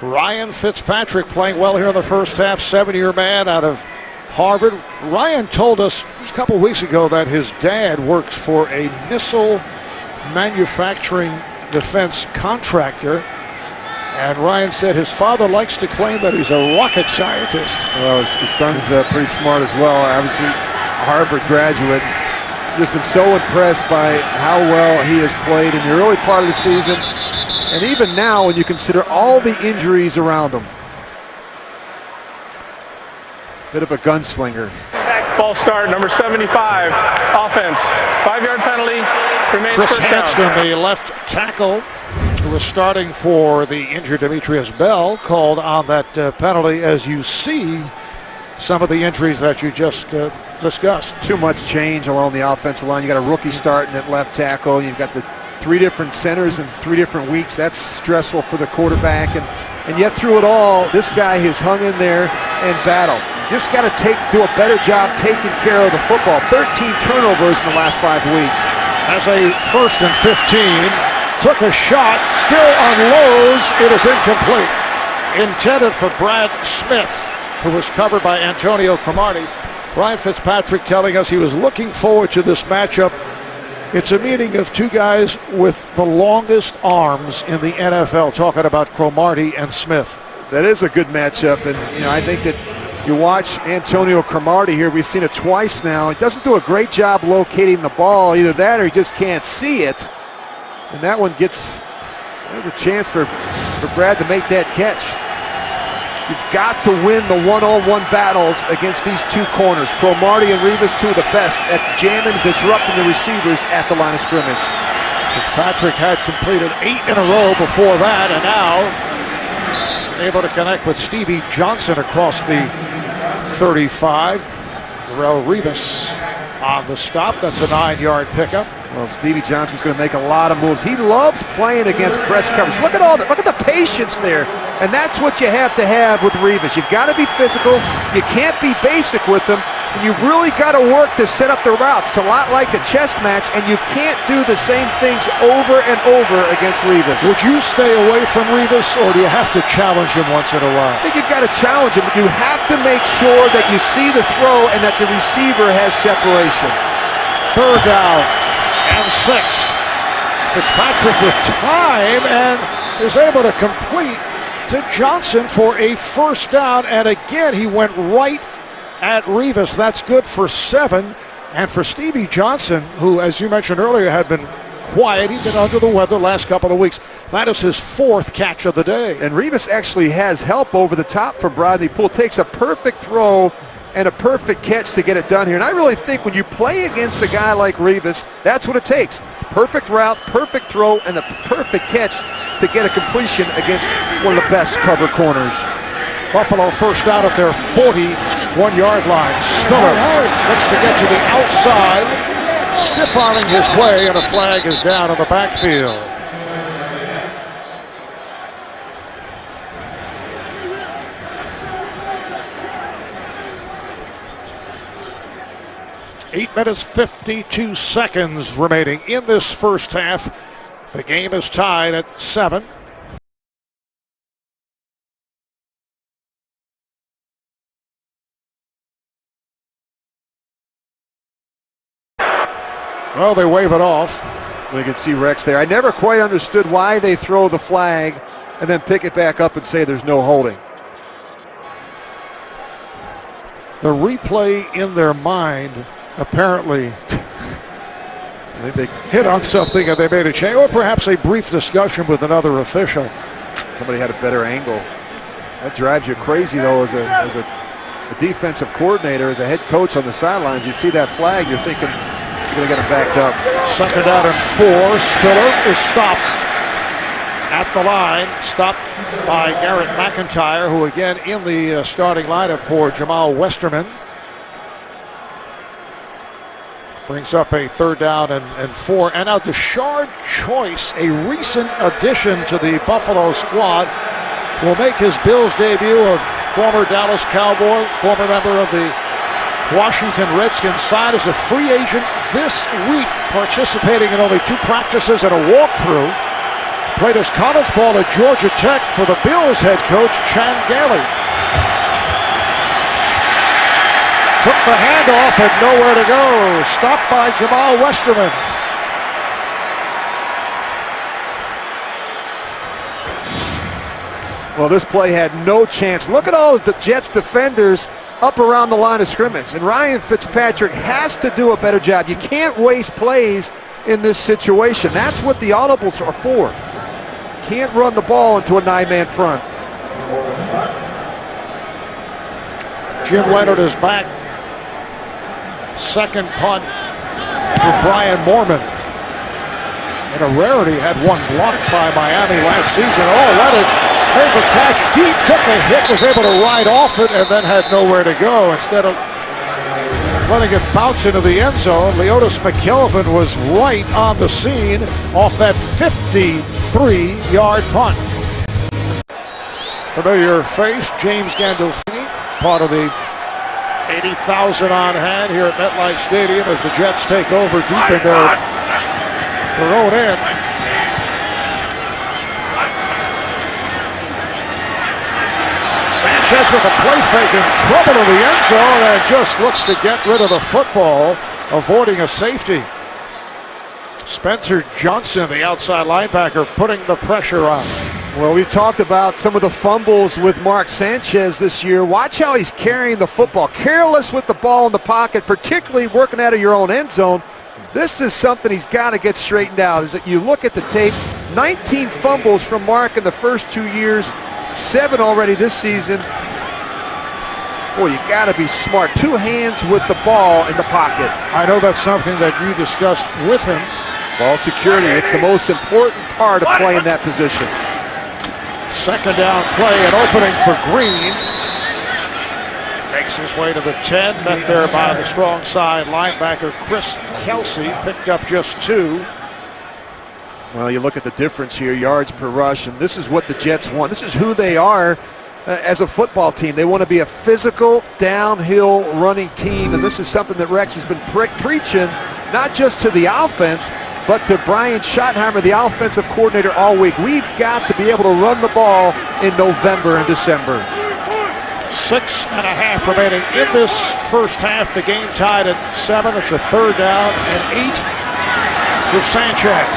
Ryan Fitzpatrick playing well here in the first half, 7-year man out of Harvard. Ryan told us a couple weeks ago that his dad works for a missile manufacturing defense contractor. And Ryan said his father likes to claim that he's a rocket scientist. Well, his son's pretty smart as well. Obviously, a Harvard graduate. Just been so impressed by how well he has played in the early part of the season. And even now, when you consider all the injuries around him. Bit of a gunslinger. False start, number 75, offense. 5-yard penalty, remains Chris first down. Hanston, the left tackle, who was starting for the injured Demetrius Bell, called on that penalty. As you see some of the injuries that you just discussed. Too much change along the offensive line. You got a rookie starting at left tackle. You've got the 3 different centers in 3 different weeks. That's stressful for the quarterback. And yet through it all, this guy has hung in there and battled. Just got to do a better job taking care of the football. 13 turnovers in the last 5 weeks. As a 1st and 15, took a shot, still unloads. It is incomplete. Intended for Brad Smith, who was covered by Antonio Cromartie. Ryan Fitzpatrick telling us he was looking forward to this matchup. It's a meeting of 2 guys with the longest arms in the NFL, talking about Cromartie and Smith. That is a good matchup, and I think that you watch Antonio Cromartie here. We've seen it twice now. He doesn't do a great job locating the ball. Either that or he just can't see it. And that one there's a chance for Brad to make that catch. You've got to win the one-on-one battles against these 2 corners. Cromartie and Revis, 2 of the best at jamming and disrupting the receivers at the line of scrimmage. Fitzpatrick had completed 8 in a row before that, and now able to connect with Stevie Johnson across the 35. Darrelle Revis on the stop. That's a 9-yard pickup. Well, Stevie Johnson's going to make a lot of moves. He loves playing against press coverage. Look at the patience there. And that's what you have to have with Revis. You've got to be physical. You can't be basic with them. And you've really got to work to set up the routes. It's a lot like a chess match, and you can't do the same things over and over against Revis. Would you stay away from Revis, or do you have to challenge him once in a while? I think you've got to challenge him, but you have to make sure that you see the throw and that the receiver has separation. 3rd down and 6. Fitzpatrick with time and is able to complete to Johnson for a first down, and again he went right at Rivas. That's good for 7. And for Stevie Johnson, who, as you mentioned earlier, had been quiet. He's been under the weather the last couple of weeks. That is his 4th catch of the day. And Rivas actually has help over the top from Bradley Poole. Takes a perfect throw and a perfect catch to get it done here. And I really think when you play against a guy like Rivas, that's what it takes. Perfect route, perfect throw, and a perfect catch to get a completion against one of the best cover corners. Buffalo first out at their 41-yard line. Spiller looks to get to the outside, stiff-arming his way, and a flag is down in the backfield. Eight minutes, 52 seconds remaining in this first half. The game is tied at 7. Well, they wave it off. We can see Rex there. I never quite understood why they throw the flag and then pick it back up and say there's no holding. The replay in their mind apparently they hit on something and they made a change, or perhaps a brief discussion with another official. Somebody had a better angle. That drives you crazy, though, as a defensive coordinator, as a head coach on the sidelines. You see that flag, you're thinking you're going to get it backed up. Second down and 4. Spiller is stopped at the line, stopped by Garrett McIntyre, who again in the starting lineup for Jamal Westerman. Brings up a 3rd down and 4. And now Deshard Choice, a recent addition to the Buffalo squad, will make his Bills debut. A former Dallas Cowboy, former member of the Washington Redskins, signed as a free agent this week, participating in only 2 practices and a walkthrough. Played his college ball at Georgia Tech for the Bills head coach, Chan Gailey. Took the handoff, had nowhere to go. Stopped by Jamal Westerman. Well, this play had no chance. Look at all the Jets defenders up around the line of scrimmage. And Ryan Fitzpatrick has to do a better job. You can't waste plays in this situation. That's what the audibles are for. Can't run the ball into a 9-man front. Jim Leonard is back. Second punt for Brian Moorman. And a rarity, had one blocked by Miami last season. Oh, Leonard made the catch deep, took a hit, was able to ride off it, and then had nowhere to go. Instead of letting it bounce into the end zone, Leotis McKelvin was right on the scene off that 53-yard punt. Familiar face, James Gandolfini, part of the 80,000 on hand here at MetLife Stadium as the Jets take over deep in their own end. Sanchez with a play fake in trouble in the end zone and just looks to get rid of the football, avoiding a safety. Spencer Johnson, the outside linebacker, putting the pressure on. Well, we've talked about some of the fumbles with Mark Sanchez this year. Watch how he's carrying the football. Careless with the ball in the pocket, particularly working out of your own end zone. This is something he's got to get straightened out. Is that you look at the tape, 19 fumbles from Mark in the first 2 years, 7 already this season. Boy, you got to be smart. 2 hands with the ball in the pocket. I know that's something that you discussed with him. Ball security, it's the most important part of playing that position. Second down play, an opening for Green. Makes his way to the 10, met there by the strong side linebacker Chris Kelsey, picked up just 2. Well, you look at the difference here, yards per rush, and this is what the Jets want. This is who they are as a football team. They want to be a physical, downhill running team, and this is something that Rex has been preaching, not just to the offense, but to Brian Schottenheimer, the offensive coordinator, all week. We've got to be able to run the ball in November and December. 6.5 remaining in this first half. The game tied at 7. It's a 3rd down and 8 for Sanchez.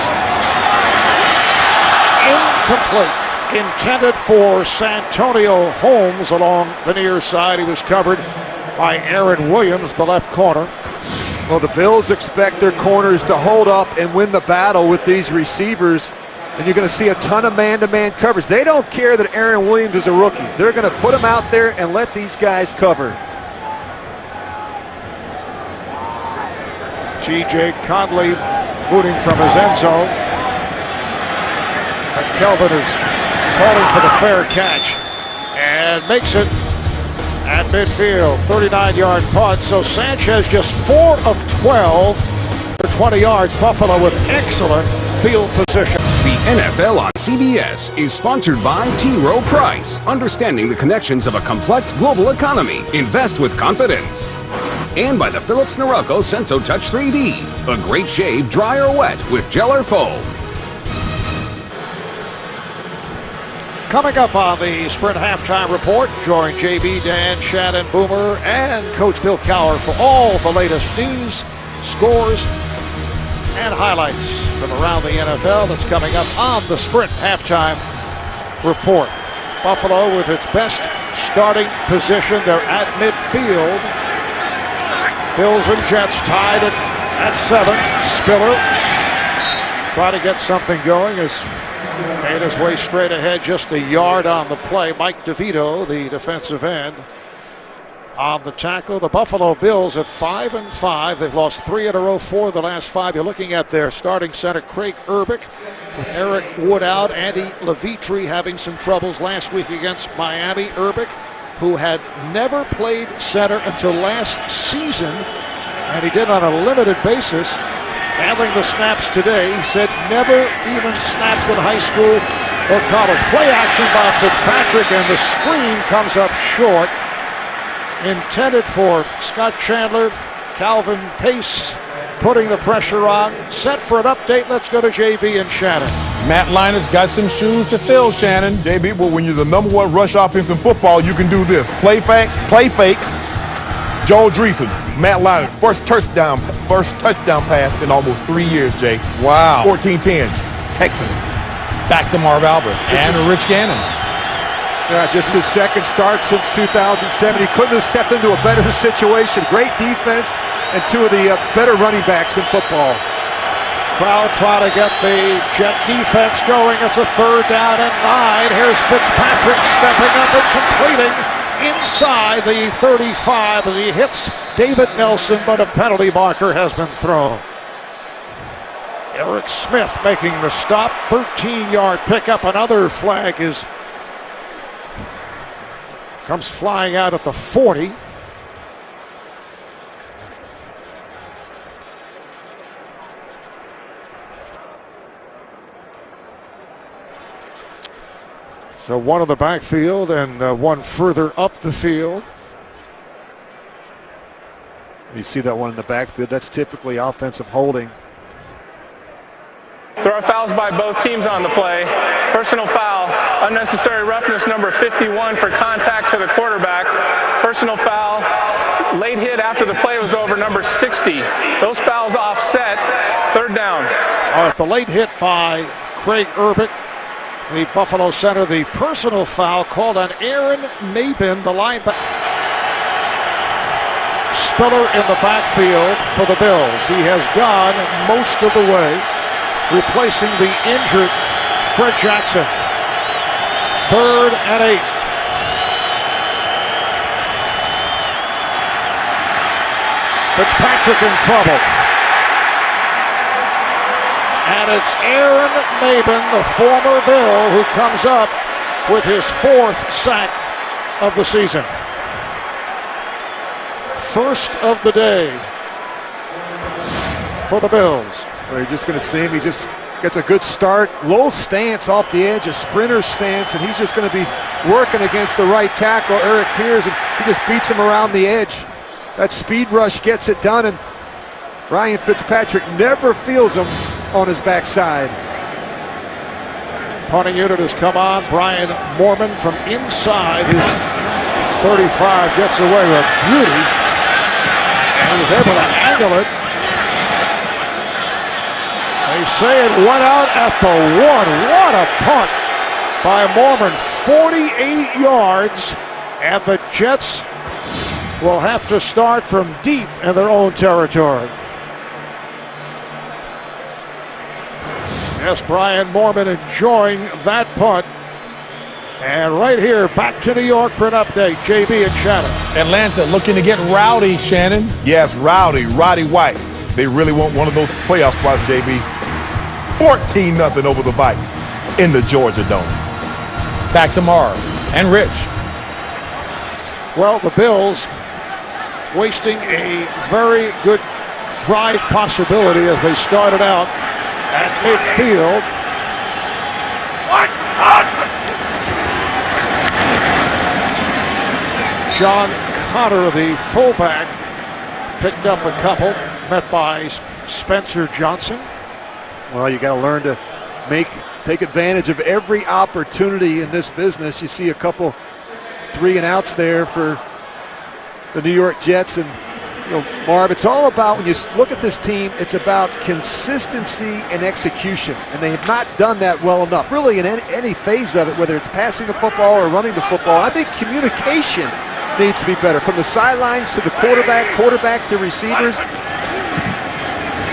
Incomplete. Intended for Santonio Holmes along the near side. He was covered by Aaron Williams, the left corner. Well, the Bills expect their corners to hold up and win the battle with these receivers, and you're going to see a ton of man-to-man coverage. They don't care that Aaron Williams is a rookie. They're going to put him out there and let these guys cover. T.J. Conley booting from his end zone. And Kelvin is calling for the fair catch and makes it at midfield. 39-yard punt. So Sanchez just 4 of 12 for 20 yards. Buffalo with excellent field position. The NFL on CBS is sponsored by T. Rowe Price. Understanding the connections of a complex global economy. Invest with confidence. And by the Philips Norelco Senso Touch 3D. A great shave, dry or wet, with gel or foam. Coming up on the Sprint Halftime Report, join JB, Dan, Shannon, Boomer, and Coach Bill Cowher for all the latest news, scores, and highlights from around the NFL. That's coming up on the Sprint Halftime Report. Buffalo with its best starting position. They're at midfield. Bills and Jets tied at 7. Spiller try to get something going as made his way straight ahead, just a yard on the play. Mike DeVito, the defensive end, on the tackle. The Buffalo Bills at 5-5. They've lost 3 in a row, 4 of the last 5. You're looking at their starting center, Craig Urbick, with Eric Wood out. Andy Levitre having some troubles last week against Miami. Urbick, who had never played center until last season, and he did on a limited basis. Handling the snaps today, he said never even snapped in high school or college. Play action by Fitzpatrick, and the screen comes up short. Intended for Scott Chandler. Calvin Pace putting the pressure on. Set for an update. Let's go to JB and Shannon. Matt Leinart's got some shoes to fill, Shannon. JB, well, when you're the number 1 rush offense in football, you can do this. Play fake. Joel Dreesen, Matt Leinart, first touchdown pass in almost 3 years, Jay. Wow. 14-10, Texans. Back to Marv Albert and Rich Gannon. Yeah, just his second start since 2007. He couldn't have stepped into a better situation. Great defense and 2 of the better running backs in football. Crowd trying to get the Jet defense going. It's a 3rd down and 9. Here's Fitzpatrick stepping up and completing inside the 35 as he hits David Nelson, but a penalty marker has been thrown. Eric Smith making the stop. 13-yard pickup. Another flag comes flying out at the 40. So 1 in the backfield and 1 further up the field. You see that one in the backfield. That's typically offensive holding. There are fouls by both teams on the play. Personal foul, unnecessary roughness number 51 for contact to the quarterback. Personal foul, late hit after the play was over, number 60. Those fouls offset. 3rd down. All right, the late hit by Craig Urbick, the Buffalo center. The personal foul called on Aaron Nabin, the linebacker. Spiller in the backfield for the Bills. He has gone most of the way, replacing the injured Fred Jackson. 3rd and 8. Fitzpatrick in trouble. And it's Aaron Nabin, the former Bill, who comes up with his 4th sack of the season. First of the day for the Bills. Well, you're just going to see him. He just gets a good start. Low stance off the edge, a sprinter stance, and he's just going to be working against the right tackle, Eric Pierce, and he just beats him around the edge. That speed rush gets it done, and Ryan Fitzpatrick never feels him on his backside. Punting unit has come on. Brian Moorman from inside his 35 gets away with beauty. And he was able to angle it. They say it went out at the 1. What a punt by Moorman. 48 yards, and the Jets will have to start from deep in their own territory. Yes, Brian Moorman enjoying that punt. And right here, back to New York for an update. JB and Shannon. Atlanta looking to get rowdy, Shannon. Yes, Roddy White. They really want one of those playoff spots, JB. 14-0 over the Vikes in the Georgia Dome. Back to Marv and Rich. Well, the Bills wasting a very good drive possibility as they started out at midfield. John Connor, the fullback, picked up a couple, met by Spencer Johnson. Well, you got to learn to take advantage of every opportunity in this business. You see a couple 3-and-outs there for the New York Jets. And, Marv, it's all about, when you look at this team, it's about consistency and execution. And they have not done that well enough, really, in any phase of it, whether it's passing the football or running the football. I think communication needs to be better, from the sidelines to the quarterback to receivers.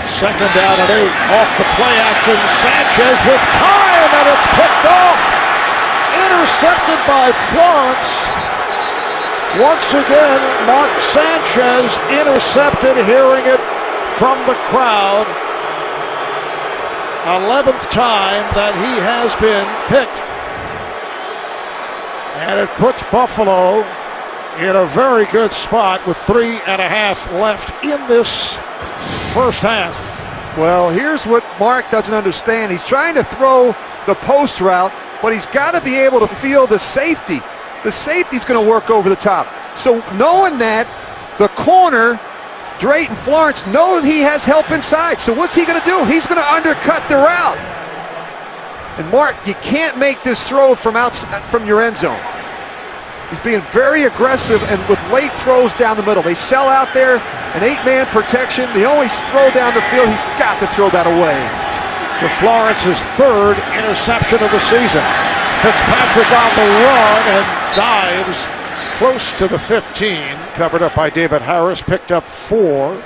Second down and 8, off the play action. Sanchez with time, and it's picked off. Intercepted by Florence. Once again, Mark Sanchez intercepted, hearing it from the crowd. 11th time that he has been picked. And it puts Buffalo in a very good spot with 3.5 left in this first half. Well, here's what Mark doesn't understand. He's trying to throw the post route, but he's got to be able to feel the safety. The safety's going to work over the top. So knowing that, the corner, Drayton Florence, knows he has help inside. So what's he going to do? He's going to undercut the route. And Mark, you can't make this throw from outside, from your end zone. He's being very aggressive and with late throws down the middle. They sell out there, an 8-man protection. They always throw down the field. He's got to throw that away. For Florence's third interception of the season. Fitzpatrick on the run and dives close to the 15. Covered up by David Harris, picked up 4.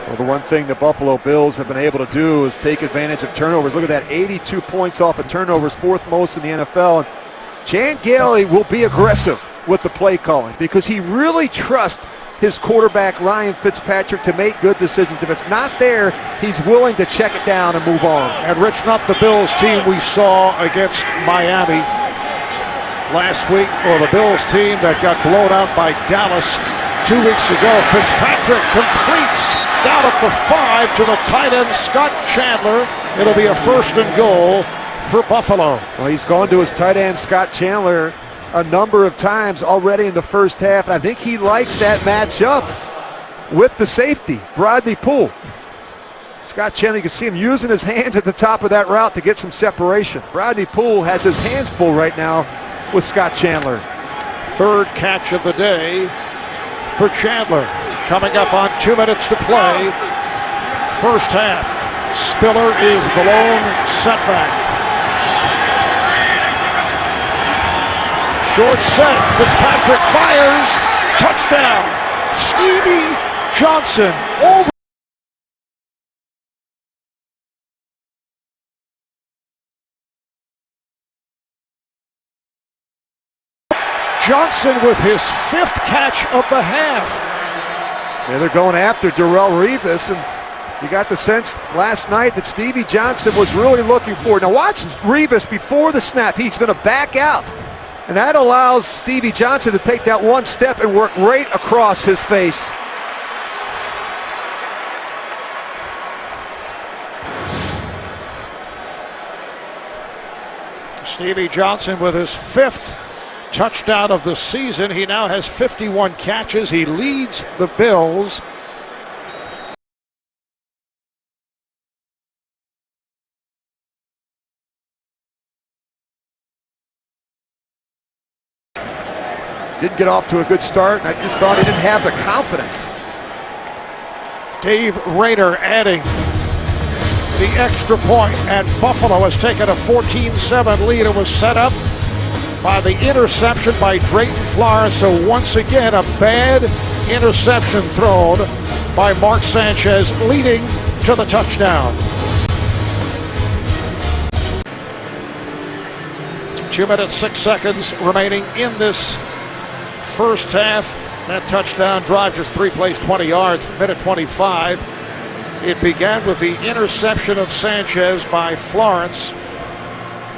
Well, the one thing the Buffalo Bills have been able to do is take advantage of turnovers. Look at that, 82 points off of turnovers, 4th most in the NFL. And Chan Gailey will be aggressive with the play calling because he really trusts his quarterback, Ryan Fitzpatrick, to make good decisions. If it's not there, he's willing to check it down and move on. And Rich, not the Bills team we saw against Miami last week, or the Bills team that got blown out by Dallas 2 weeks ago. Fitzpatrick completes down at the 5 to the tight end, Scott Chandler. It'll be a 1st and goal for Buffalo. Well, he's gone to his tight end, Scott Chandler, a number of times already in the first half. And I think he likes that matchup with the safety, Brodney Poole. Scott Chandler, you can see him using his hands at the top of that route to get some separation. Brodney Poole has his hands full right now with Scott Chandler. 3rd catch of the day for Chandler. Coming up on 2 minutes to play. First half. Spiller is the lone setback. Short set. Fitzpatrick fires. Touchdown. Stevie Johnson over. Johnson with his 5th catch of the half. Yeah, they're going after Darrelle Revis, and you got the sense last night that Stevie Johnson was really looking for it. Now watch Revis before the snap. He's going to back out, and that allows Stevie Johnson to take that one step and work right across his face. Stevie Johnson with his 5th touchdown of the season. He now has 51 catches. He leads the Bills. Didn't get off to a good start, and I just thought he didn't have the confidence. Dave Rayner adding the extra point, and Buffalo has taken a 14-7 lead. It was set up by the interception by Drayton Flores. So once again, a bad interception thrown by Mark Sanchez, leading to the touchdown. 2 minutes, 6 seconds remaining in this first half. That touchdown drive, just 3 plays, 20 yards, minute 25. It began with the interception of Sanchez by Florence.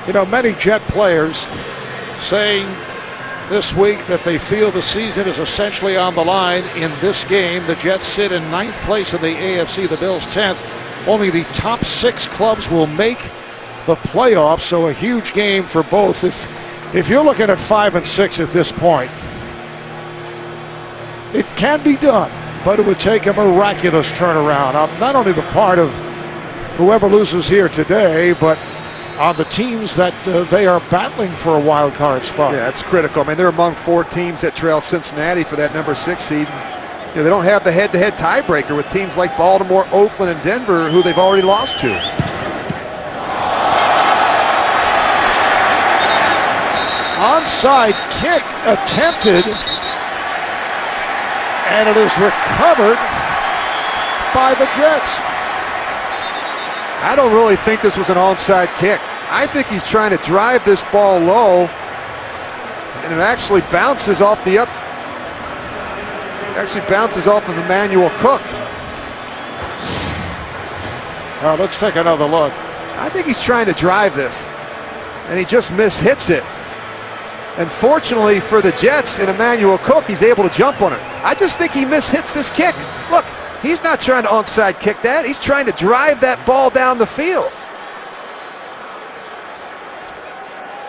You know, many Jet players saying this week that they feel the season is essentially on the line in this game. The Jets sit in 9th place in the AFC, the Bills 10th. Only the top 6 clubs will make the playoffs, so a huge game for both. If you're looking at 5 and 6 at this point, it can be done, but it would take a miraculous turnaround. Not only the part of whoever loses here today, but on the teams that they are battling for a wild card spot. Yeah, it's critical. I mean, they're among 4 teams that trail Cincinnati for that number 6 seed. You know, they don't have the head-to-head tiebreaker with teams like Baltimore, Oakland, and Denver, who they've already lost to. Onside kick attempted, and it is recovered by the Jets. I don't really think this was an onside kick. I think he's trying to drive this ball low, and it actually bounces off the bounces off of Emmanuel Cook. Well, let's take another look. I think he's trying to drive this, and he just mishits it. And fortunately for the Jets and Emmanuel Cook, he's able to jump on it. I just think he mishits this kick. Look, he's not trying to onside kick that. He's trying to drive that ball down the field.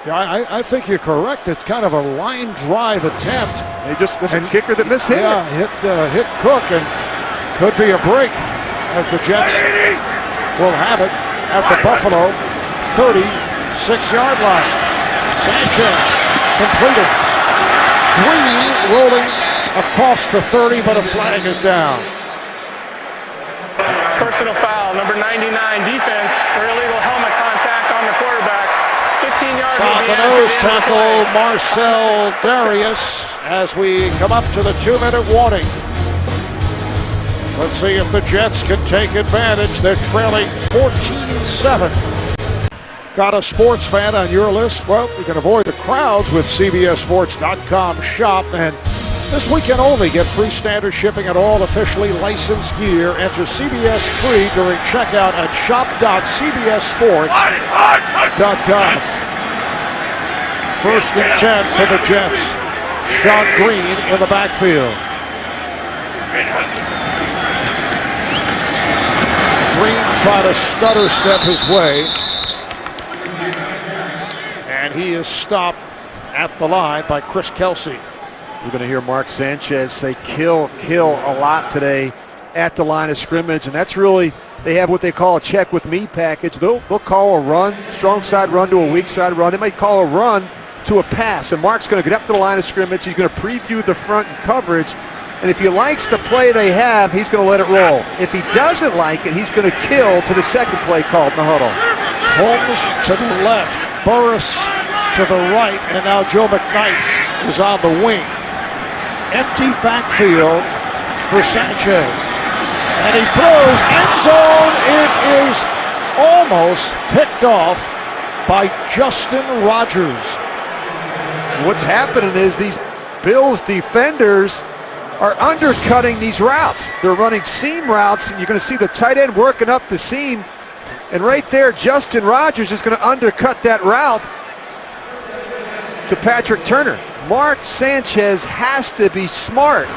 Yeah, I think you're correct. It's kind of a line drive attempt. That's a kicker that mishit it. Yeah, hit Cook, and could be a break as the Jets will have it at the Buffalo 36-yard line. Sanchez completed. Green rolling across the 30, but a flag is down. Personal foul, number 99, defense for illegal helmet contact on the quarterback. 15 yards. On the nose tackle, Marcel Darius, as we come up to the 2-minute warning. Let's see if the Jets can take advantage. They're trailing 14-7. Got a sports fan on your list? Well, you can avoid the crowds with CBSSports.com shop. And this weekend only, get free standard shipping on all officially licensed gear. Enter CBS free during checkout at shop.cbssports.com. 1st and 10 for the Jets. Sean Green in the backfield. Green tried to stutter step his way, and he is stopped at the line by Chris Kelsey. We're going to hear Mark Sanchez say kill a lot today at the line of scrimmage, and that's really, they have what they call a check with me package. They'll call a run, strong side run to a weak side run. They might call a run to a pass, and Mark's going to get up to the line of scrimmage. He's going to preview the front and coverage, and if he likes the play they have, he's going to let it roll. If he doesn't like it, he's going to kill to the second play called in the huddle. Holmes to the left, Burris to the right, and now Joe McKnight is on the wing. Empty backfield for Sanchez, and he throws end zone. It is almost picked off by Justin Rogers. What's happening is these Bills defenders are undercutting these routes. They're running seam routes, and you're going to see the tight end working up the seam. And right there, Justin Rogers is going to undercut that route to Patrick Turner. Mark Sanchez has to be smart.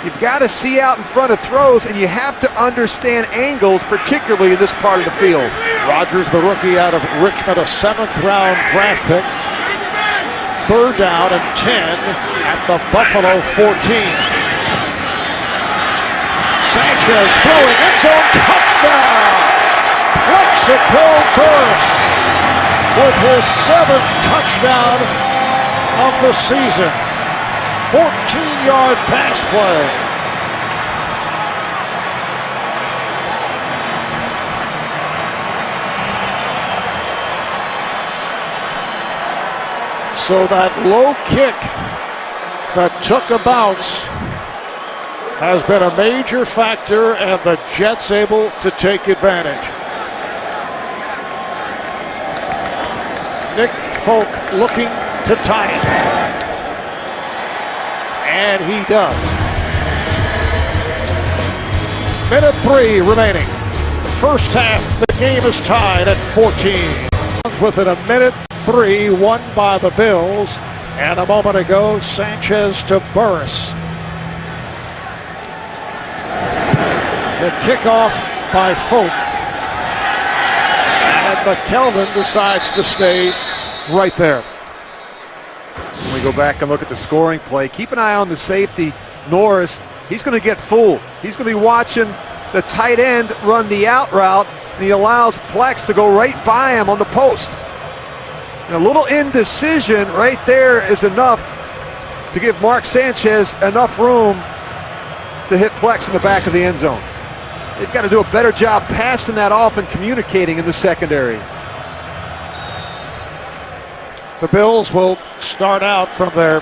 You've got to see out in front of throws, and you have to understand angles, particularly in this part of the field. Rogers, the rookie out of Richmond, a 7th-round draft pick. 3rd down and 10 at the Buffalo 14. Sanchez throwing end zone, touchdown! Plexico Burris with his 7th touchdown of the season. 14-yard pass play. So that low kick that took a bounce has been a major factor, and the Jets able to take advantage. Nick Folk looking to tie it. And he does. Minute 3 remaining. First half, the game is tied at 14. Within a minute 3, won by the Bills. And a moment ago, Sanchez to Burris. The kickoff by Folk. And McKelvin decides to stay right there. When we go back and look at the scoring play, keep an eye on the safety, Norris. He's going to get fooled. He's going to be watching the tight end run the out route, and he allows Plex to go right by him on the post. And a little indecision right there is enough to give Mark Sanchez enough room to hit Plex in the back of the end zone. They've got to do a better job passing that off and communicating in the secondary. The Bills will start out from their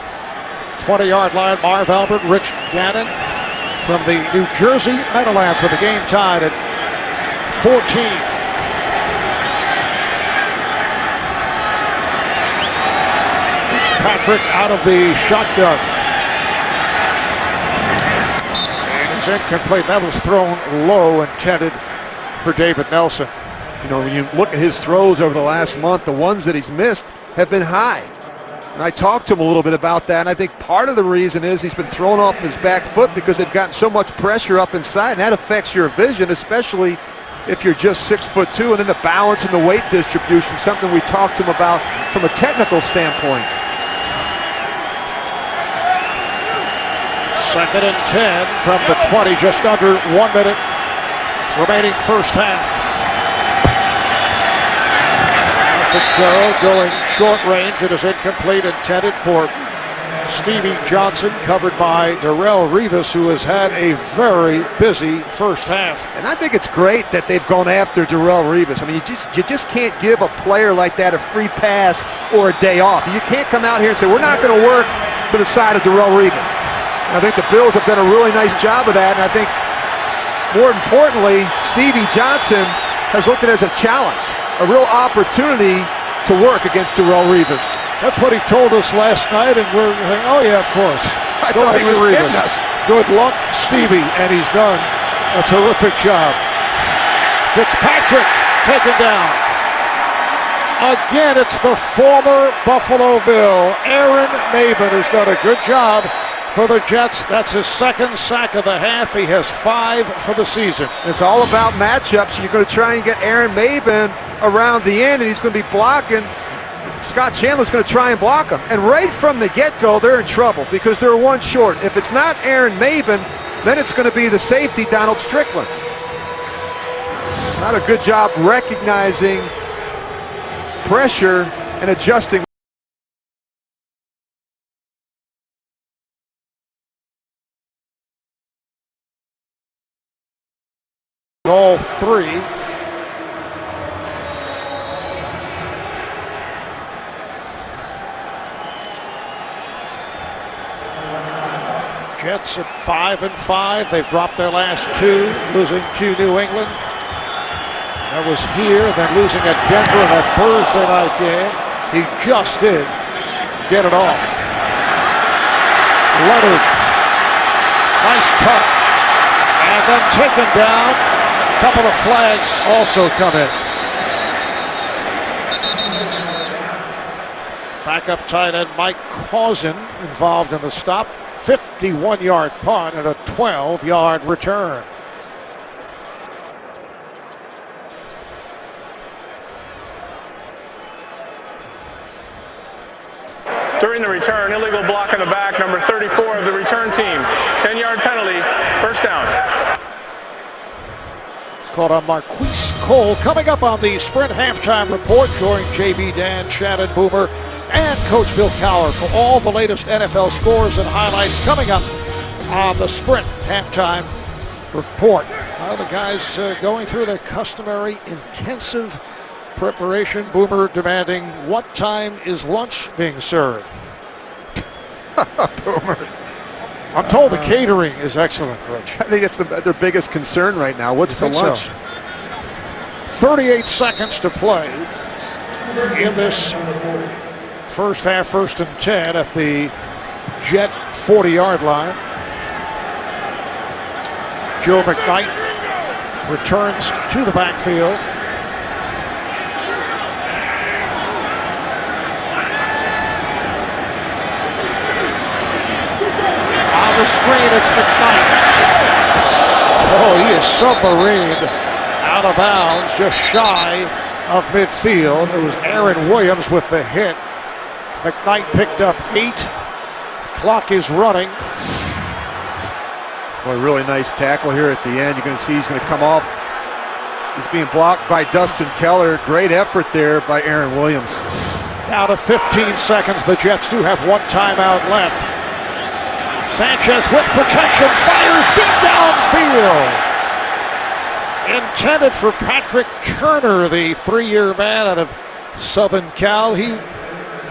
20-yard line. Marv Albert, Rich Gannon from the New Jersey Meadowlands with the game tied at 14. Fitzpatrick out of the shotgun. And it's incomplete. That was thrown low, intended for David Nelson. You know, when you look at his throws over the last month, the ones that he's missed have been high. And I talked to him a little bit about that, and I think part of the reason is he's been thrown off his back foot because they've gotten so much pressure up inside, and that affects your vision, especially if you're just 6'2", and then the balance and the weight distribution, something we talked to him about from a technical standpoint. 2nd and 10 from the 20, just under 1 minute remaining first half. Fitzgerald going short range. It is incomplete, intended for Stevie Johnson, covered by Darrelle Revis, who has had a very busy first half. And I think it's great that they've gone after Darrelle Revis. I mean, you just can't give a player like that a free pass or a day off. You can't come out here and say, we're not going to work to the side of Darrelle Revis. And I think the Bills have done a really nice job of that, and I think more importantly, Stevie Johnson has looked at it as a challenge, a real opportunity to work against Darrelle Revis. That's what he told us last night, and we're saying, oh yeah, of course. I thought he was kidding us. Good luck, Stevie, and he's done a terrific job. Fitzpatrick taken down. Again, it's the former Buffalo Bill. Aaron Maben has done a good job for the Jets. That's his second sack of the half. He has 5 for the season. It's all about matchups. You're going to try and get Aaron Maben around the end, and he's going to be blocking. Scott Chandler's going to try and block him. And right from the get-go, they're in trouble because they're one short. If it's not Aaron Maben, then it's going to be the safety, Donald Strickland. Not a good job recognizing pressure and adjusting. All 3. Jets at 5-5. They've dropped their last 2, losing to New England. That was here, then losing at Denver in that Thursday night game. He just did get it off. Leonard, nice cut, and then taken down. A couple of flags also come in. Backup tight end Mike Cousin involved in the stop. 51-yard punt and a 12-yard return. During the return, illegal block in the back, number 34 of the return team. 10-yard penalty, first down. It's called on Marquise Cole. Coming up on the Sprint Halftime Report, join JB, Dan, Shannon, Boomer, and Coach Bill Cowher for all the latest NFL scores and highlights coming up on the Sprint Halftime Report. The guys going through their customary intensive preparation. Boomer demanding, what time is lunch being served? Boomer. I'm told the catering is excellent, Rich. I think that's their biggest concern right now. What's for lunch? So. 38 seconds to play in this first half, 1st and 10 at the Jet 40-yard line. Joe McKnight returns to the backfield. On the screen, it's McKnight. Oh, he is submarined out of bounds, just shy of midfield. It was Aaron Williams with the hit. McKnight picked up 8. Clock is running. Boy, really nice tackle here at the end. You're going to see he's going to come off. He's being blocked by Dustin Keller. Great effort there by Aaron Williams. Down to 15 seconds. The Jets do have 1 timeout left. Sanchez with protection, fires deep downfield. Intended for Patrick Turner, the 3-year man out of Southern Cal. He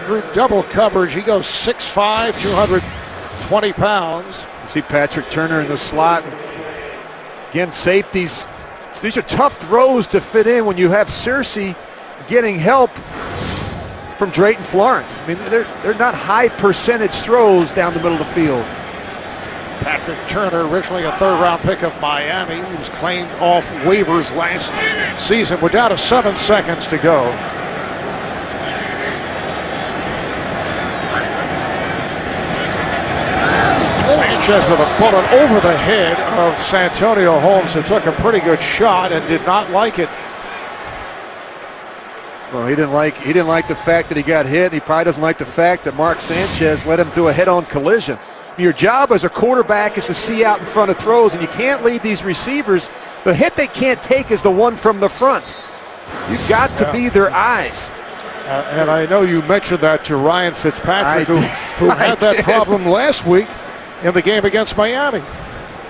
drew double coverage. He goes 6'5", 220 pounds. You see Patrick Turner in the slot. Again, safeties. These are tough throws to fit in when you have Searcy getting help from Drayton Florence. I mean, they're not high percentage throws down the middle of the field. Patrick Turner, originally a 3rd-round pick of Miami, he was claimed off waivers last season. We're down to 7 seconds to go. Sanchez with a bullet over the head of Santonio Holmes, who took a pretty good shot and did not like it. Well, he didn't like the fact that he got hit. He probably doesn't like the fact that Mark Sanchez let him do a head-on collision. Your job as a quarterback is to see out in front of throws, and you can't lead these receivers. The hit they can't take is the one from the front. You've got to be their eyes. And I know you mentioned that to Ryan Fitzpatrick, who had that problem last week in the game against Miami.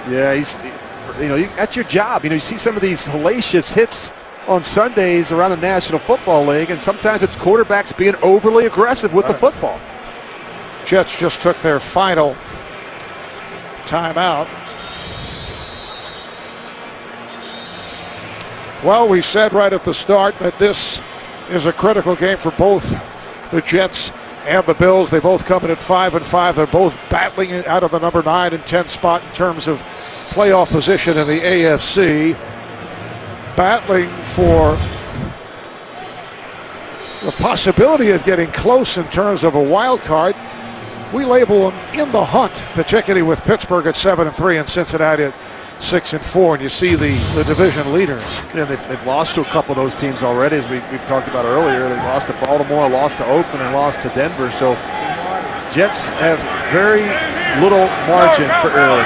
Yeah, that's your job. You see some of these hellacious hits on Sundays around the National Football League, and sometimes it's quarterbacks being overly aggressive with the football. Jets just took their final timeout. Well, we said right at the start that this is a critical game for both the Jets and the Bills. They both come in at 5-5. They're both battling out of the number 9 and 10 spot in terms of playoff position in the AFC. Battling for the possibility of getting close in terms of a wild card. We label them in the hunt, particularly with Pittsburgh at 7-3 and Cincinnati at 6-4, and you see the division leaders. Yeah, they've lost to a couple of those teams already, as we've talked about earlier. They lost to Baltimore, lost to Oakland, and lost to Denver. So Jets have very little margin for error.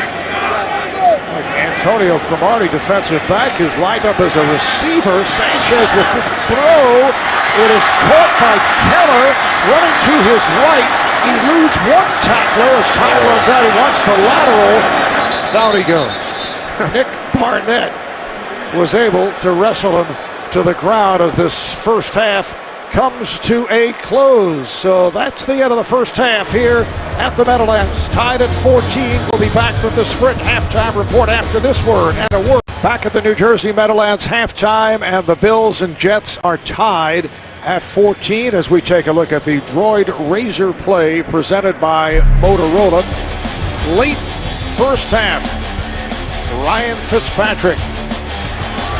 Antonio Cromartie, defensive back, is lined up as a receiver. Sanchez with the throw. It is caught by Keller, running to his right. Eludes one tackler as time runs out. He wants to lateral. Down he goes. Nick Barnett was able to wrestle him to the ground as this first half comes to a close. So that's the end of the first half here at the Meadowlands. Tied at 14. We'll be back with the Sprint halftime report after this word and a word. Back at the New Jersey Meadowlands halftime, and the Bills and Jets are tied at 14 as we take a look at the Droid Razor play presented by Motorola. Late first half, Ryan Fitzpatrick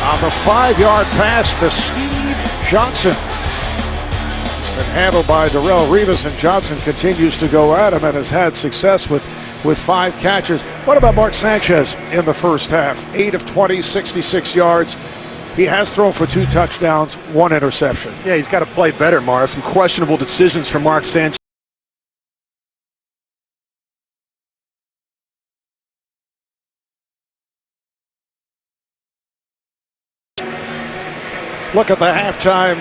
on the 5-yard pass to Steve Johnson. It's been handled by Darrelle Revis, and Johnson continues to go at him and has had success with 5 catches. What about Mark Sanchez in the first half? 8 of 20, 66 yards. He has thrown for 2 touchdowns, 1 interception. Yeah, he's got to play better, Marv. Some questionable decisions from Mark Sanchez. Look at the halftime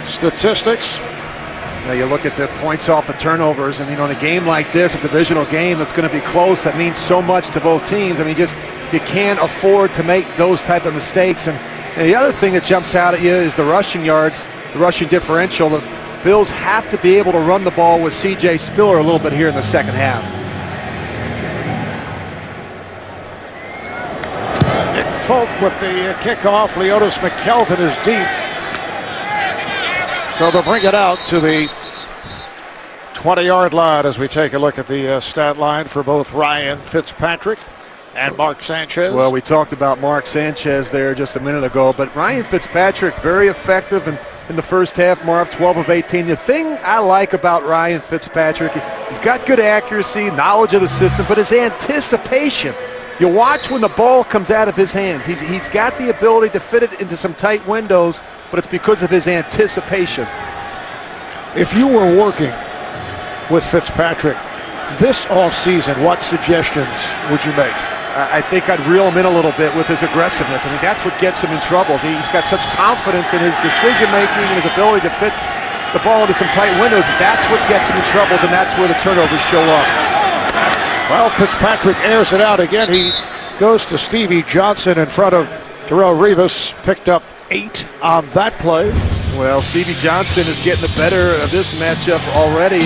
statistics. Now you look at the points off of turnovers, and in a game like this, a divisional game that's going to be close, that means so much to both teams. I mean, you can't afford to make those type of mistakes. And And the other thing that jumps out at you is the rushing yards, the rushing differential. The Bills have to be able to run the ball with C.J. Spiller a little bit here in the second half. Nick Folk with the kickoff. Leotis McKelvin is deep. So they'll bring it out to the 20-yard line as we take a look at the stat line for both Ryan Fitzpatrick and Mark Sanchez. Well, we talked about Mark Sanchez there just a minute ago, but Ryan Fitzpatrick, very effective in the first half, Marv, 12 of 18. The thing I like about Ryan Fitzpatrick, he's got good accuracy, knowledge of the system, but his anticipation. You watch when the ball comes out of his hands. He's got the ability to fit it into some tight windows, but it's because of his anticipation. If you were working with Fitzpatrick this offseason, what suggestions would you make? I think I'd reel him in a little bit with his aggressiveness. I think that's what gets him in trouble. He's got such confidence in his decision-making and his ability to fit the ball into some tight windows. That's what gets him in troubles, and that's where the turnovers show up. Well, Fitzpatrick airs it out again. He goes to Stevie Johnson in front of Darrelle Revis. Picked up 8 on that play. Well, Stevie Johnson is getting the better of this matchup already.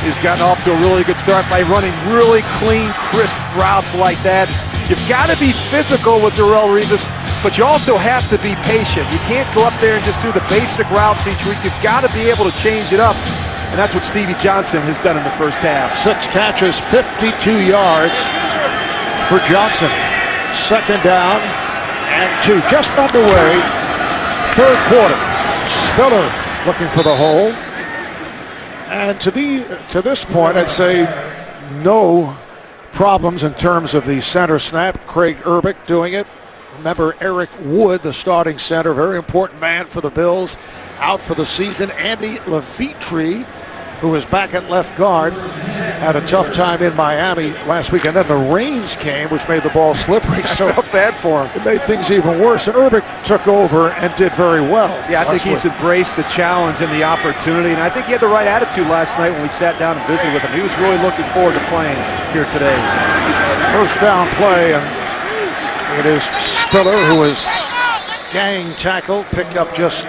He's gotten off to a really good start by running really clean, crisp routes like that. You've got to be physical with Darrelle Revis, but you also have to be patient. You can't go up there and just do the basic routes each week. You've got to be able to change it up, and that's what Stevie Johnson has done in the first half. 6 catches, 52 yards for Johnson. Second down and 2. Just underway, third quarter. Spiller looking for the hole. And to this point, I'd say no problems in terms of the center snap. Craig Urbick doing it. Remember Eric Wood, the starting center, very important man for the Bills, out for the season. Andy Levitre, who was back at left guard, had a tough time in Miami last week, and then the rains came, which made the ball slippery. So felt bad for him. It made things even worse, and Urbick took over and did very well. Yeah, I think he's embraced the challenge and the opportunity, and I think he had the right attitude last night when we sat down and visited with him. He was really looking forward to playing here today. First down play, and it is Spiller who is gang tackled, picked up just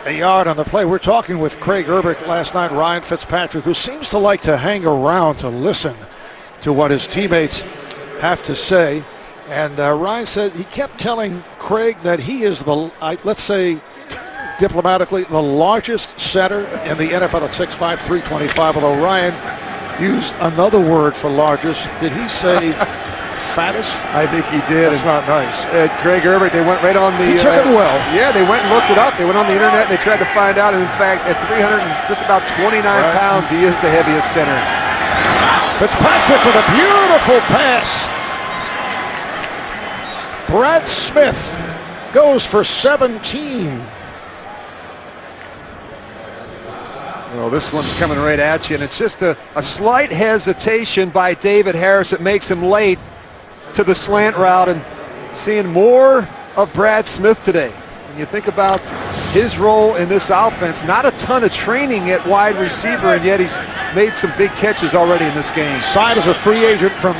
a yard on the play. We're talking with Craig Urbick last night, Ryan Fitzpatrick, who seems to like to hang around to listen to what his teammates have to say. And Ryan said he kept telling Craig that he is let's say diplomatically, the largest center in the NFL at 6'5", 325, although Ryan used another word for largest. Did he say fattest? I think he did. That's not nice. Craig Urbick, they went right on the... He took it well. Yeah, they went and looked it up. They went on the internet and they tried to find out. And in fact, at 300, just about 29 pounds, he is the heaviest center. Fitzpatrick with a beautiful pass. Brad Smith goes for 17. Well, this one's coming right at you, and it's just a slight hesitation by David Harris that makes him late to the slant route, and seeing more of Brad Smith today. When you think about his role in this offense, not a ton of training at wide receiver, and yet he's made some big catches already in this game. Signed as a free agent from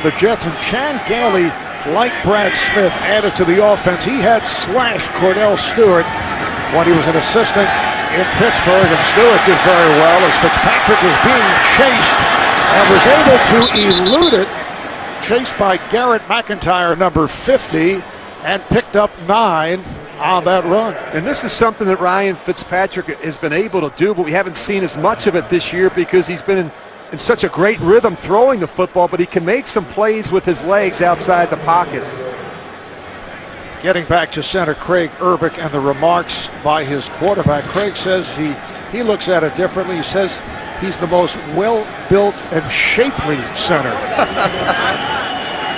the Jets, and Chan Gailey, like Brad Smith, added to the offense. He had slashed Cordell Stewart when he was an assistant in Pittsburgh, and Stewart did very well as Fitzpatrick is being chased and was able to elude it. Chased by Garrett McIntyre, number 50, and picked up 9 on that run. And this is something that Ryan Fitzpatrick has been able to do, but we haven't seen as much of it this year because he's been in such a great rhythm throwing the football, but he can make some plays with his legs outside the pocket. Getting back to center, Craig Urbick, and the remarks by his quarterback. Craig says he looks at it differently. He says he's the most well-built and shapely center.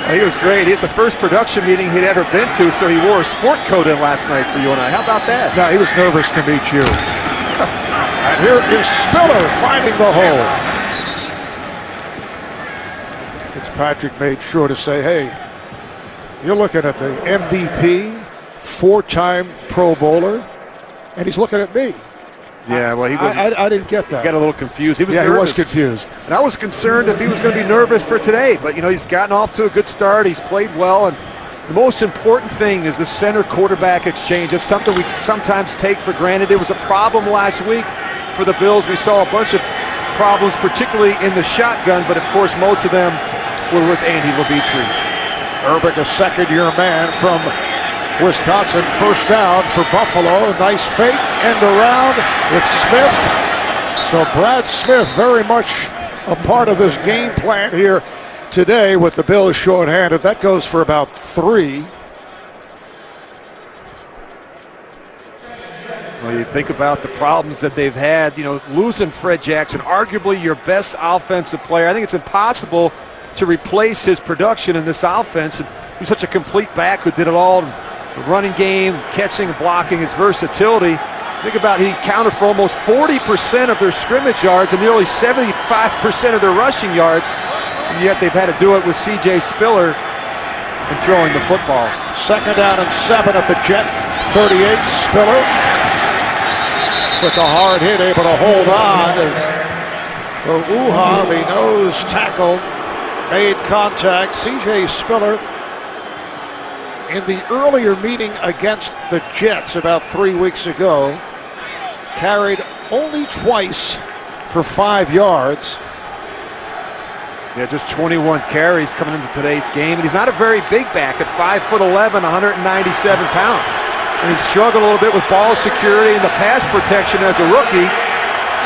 He was great. He's the first production meeting he'd ever been to, so he wore a sport coat in last night for you and I. How about that? No, he was nervous to meet you. And here is Spiller finding the hole. Fitzpatrick made sure to say, hey, you're looking at the MVP, 4-time Pro Bowler, and he's looking at me. Yeah, well, he was. I didn't get that. He got a little confused. He was nervous. He was confused. And I was concerned if he was going to be nervous for today, but, you know, he's gotten off to a good start. He's played well, and The most important thing is the center quarterback exchange. It's something we sometimes take for granted. It was a problem last week for the Bills. We saw a bunch of problems, particularly in the shotgun, but of course most of them were with Andy Levitre. Urbick, a second-year man from Wisconsin, first down for Buffalo. Nice fake, end around. It's Smith. So Brad Smith very much a part of this game plan here today with the Bills short-handed. That goes for about 3. Well, you think about the problems that they've had, losing Fred Jackson, arguably your best offensive player. I think it's impossible to replace his production in this offense. He's such a complete back who did it all, the running game, catching and blocking, his versatility. Think about he accounted for almost 40% of their scrimmage yards and nearly 75% of their rushing yards, and yet they've had to do it with C.J. Spiller and throwing the football. Second down and 7 at the Jet 38. Spiller took a hard hit, able to hold on as Uha, the nose tackle, made contact. C.J. Spiller, in the earlier meeting against the Jets about 3 weeks ago, carried only twice for 5 yards. Yeah, just 21 carries coming into today's game. And he's not a very big back at 5'11", 197 pounds. And he struggled a little bit with ball security and the pass protection as a rookie.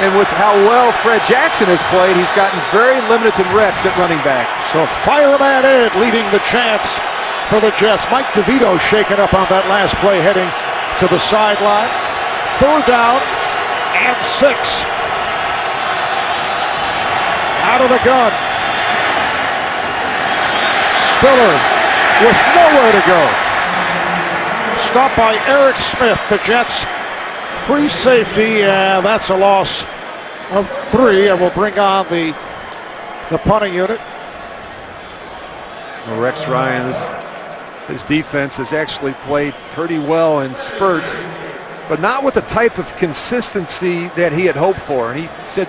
And with how well Fred Jackson has played, he's gotten very limited reps at running back. So Fireman Ed leading the chance for the Jets. Mike DeVito shaken up on that last play, heading to the sideline. 4 down and 6. Out of the gun. Spiller with nowhere to go. Stopped by Eric Smith, the Jets' free safety, and that's a loss of 3, and we'll bring on the punting unit. Well, Rex Ryan, his defense has actually played pretty well in spurts, but not with the type of consistency that he had hoped for. And he said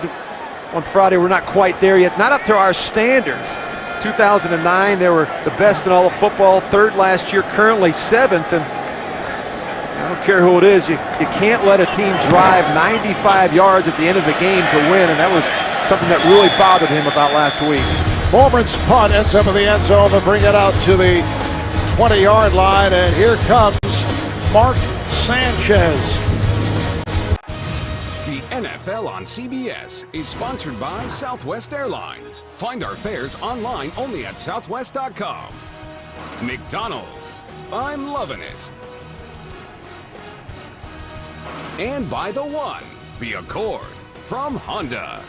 on Friday, we're not quite there yet, not up to our standards. 2009, they were the best in all of football, 3rd last year, currently 7th, and I don't care who it is, you can't let a team drive 95 yards at the end of the game to win, and that was something that really bothered him about last week. Morman's punt ends up in the end zone to bring it out to the 20-yard line, and here comes Mark Sanchez. The NFL on CBS is sponsored by Southwest Airlines. Find our fares online only at southwest.com. McDonald's, I'm loving it. And by the One, the Accord from Honda.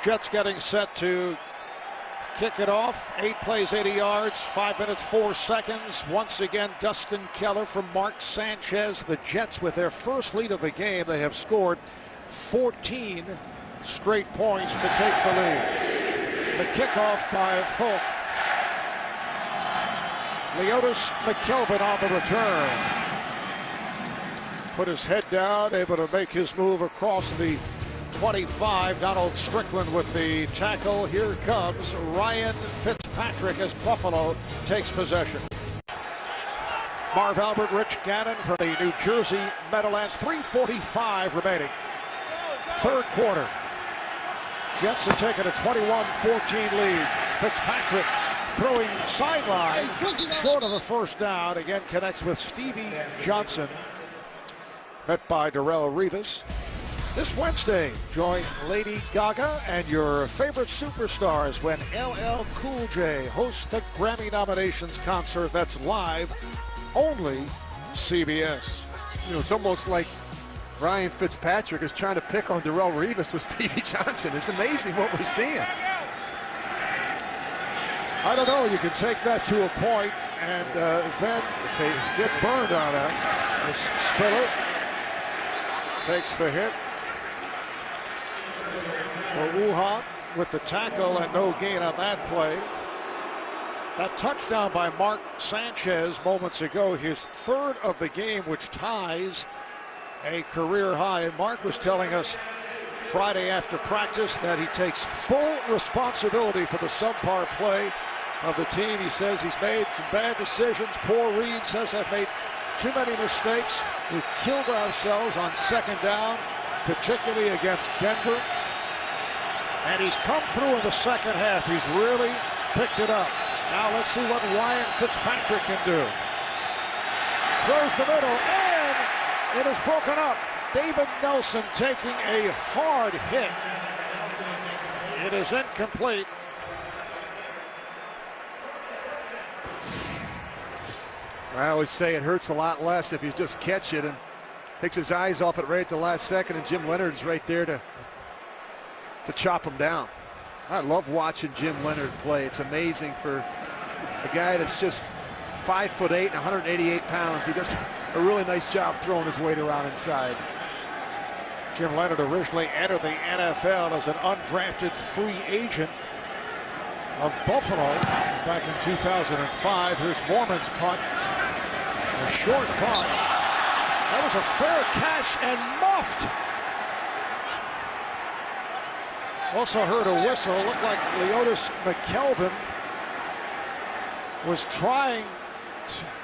Jets getting set to kick it off. 8 plays, 80 yards, 5 minutes, 4 seconds. Once again, Dustin Keller from Mark Sanchez. The Jets with their first lead of the game. They have scored 14 straight points to take the lead. The kickoff by Folk. Leotis McKelvin on the return. Put his head down, able to make his move across the 25. Donald Strickland with the tackle. Here comes Ryan Fitzpatrick as Buffalo takes possession. Marv Albert, Rich Gannon from the New Jersey Meadowlands. 3:45 remaining. 3rd quarter. Jets have taken a 21-14 lead. Fitzpatrick throwing sideline, short of a first down. Again connects with Stevie Johnson. Met by Darrelle Revis. This Wednesday, join Lady Gaga and your favorite superstars when LL Cool J hosts the Grammy nominations concert that's live, only CBS. It's almost like Ryan Fitzpatrick is trying to pick on Darrelle Revis with Stevie Johnson. It's amazing what we're seeing. I don't know, you can take that to a point and then they get burned on that. As Spiller takes the hit. Wuhan with the tackle and no gain on that play. That touchdown by Mark Sanchez moments ago, his 3rd of the game, which ties a career high. And Mark was telling us Friday after practice that he takes full responsibility for the subpar play of the team. He says he's made some bad decisions. Poor reads, says I've made too many mistakes. We killed ourselves on second down, particularly against Denver. And he's come through in the second half. He's really picked it up. Now let's see what Ryan Fitzpatrick can do. Throws the middle, and it is broken up. David Nelson taking a hard hit. It is incomplete. I always say it hurts a lot less if you just catch it, and takes his eyes off it right at the last second, and Jim Leonard's right there to chop him down. I love watching Jim Leonard play. It's amazing for a guy that's just 5'8" and 188 pounds. He does a really nice job throwing his weight around inside. Jim Leonard originally entered the NFL as an undrafted free agent of Buffalo. It was back in 2005. Here's Mormon's punt. A short punt. That was a fair catch and muffed. Also heard a whistle. It looked like Leotis McKelvin was trying